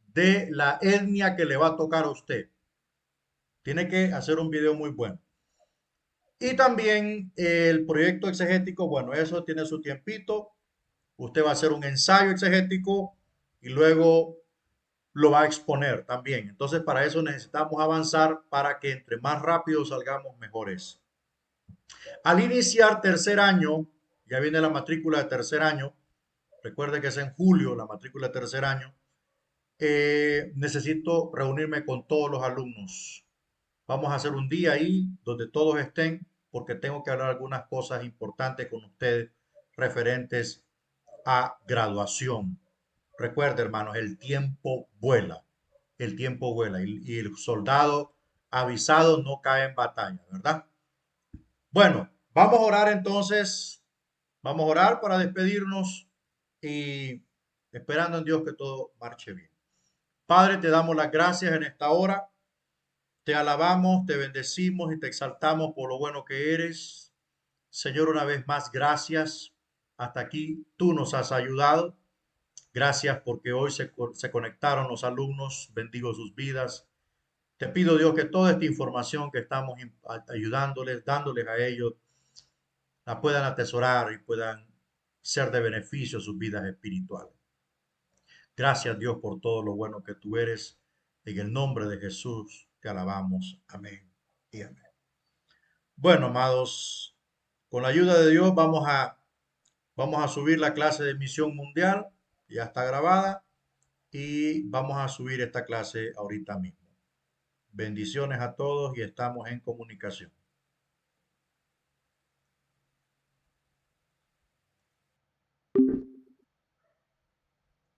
de la etnia que le va a tocar a usted. Tiene que hacer un video muy bueno. Y también el proyecto exegético, bueno, eso tiene su tiempito. Usted va a hacer un ensayo exegético y luego lo va a exponer también. Entonces, para eso necesitamos avanzar para que entre más rápido salgamos mejores. Al iniciar tercer año, ya viene la matrícula de tercer año. Recuerde que es en julio la matrícula de tercer año. Necesito reunirme con todos los alumnos. Vamos a hacer un día ahí donde todos estén porque tengo que hablar algunas cosas importantes con ustedes referentes a graduación. Recuerde, hermanos, el tiempo vuela. El tiempo vuela y el soldado avisado no cae en batalla, ¿verdad? Bueno, vamos a orar entonces. Vamos a orar para despedirnos y esperando en Dios que todo marche bien. Padre, te damos las gracias en esta hora. Te alabamos, te bendecimos y te exaltamos por lo bueno que eres. Señor, una vez más, gracias. Hasta aquí tú nos has ayudado. Gracias porque hoy se conectaron los alumnos. Bendigo sus vidas. Te pido, Dios, que toda esta información que estamos ayudándoles, dándoles a ellos, la puedan atesorar y puedan ser de beneficio a sus vidas espirituales. Gracias, Dios, por todo lo bueno que tú eres. En el nombre de Jesús te alabamos. Amén y amén. Bueno, amados, con la ayuda de Dios vamos a Vamos a subir la clase de misión mundial, ya está grabada, y vamos a subir esta clase ahorita mismo. Bendiciones a todos y estamos en comunicación.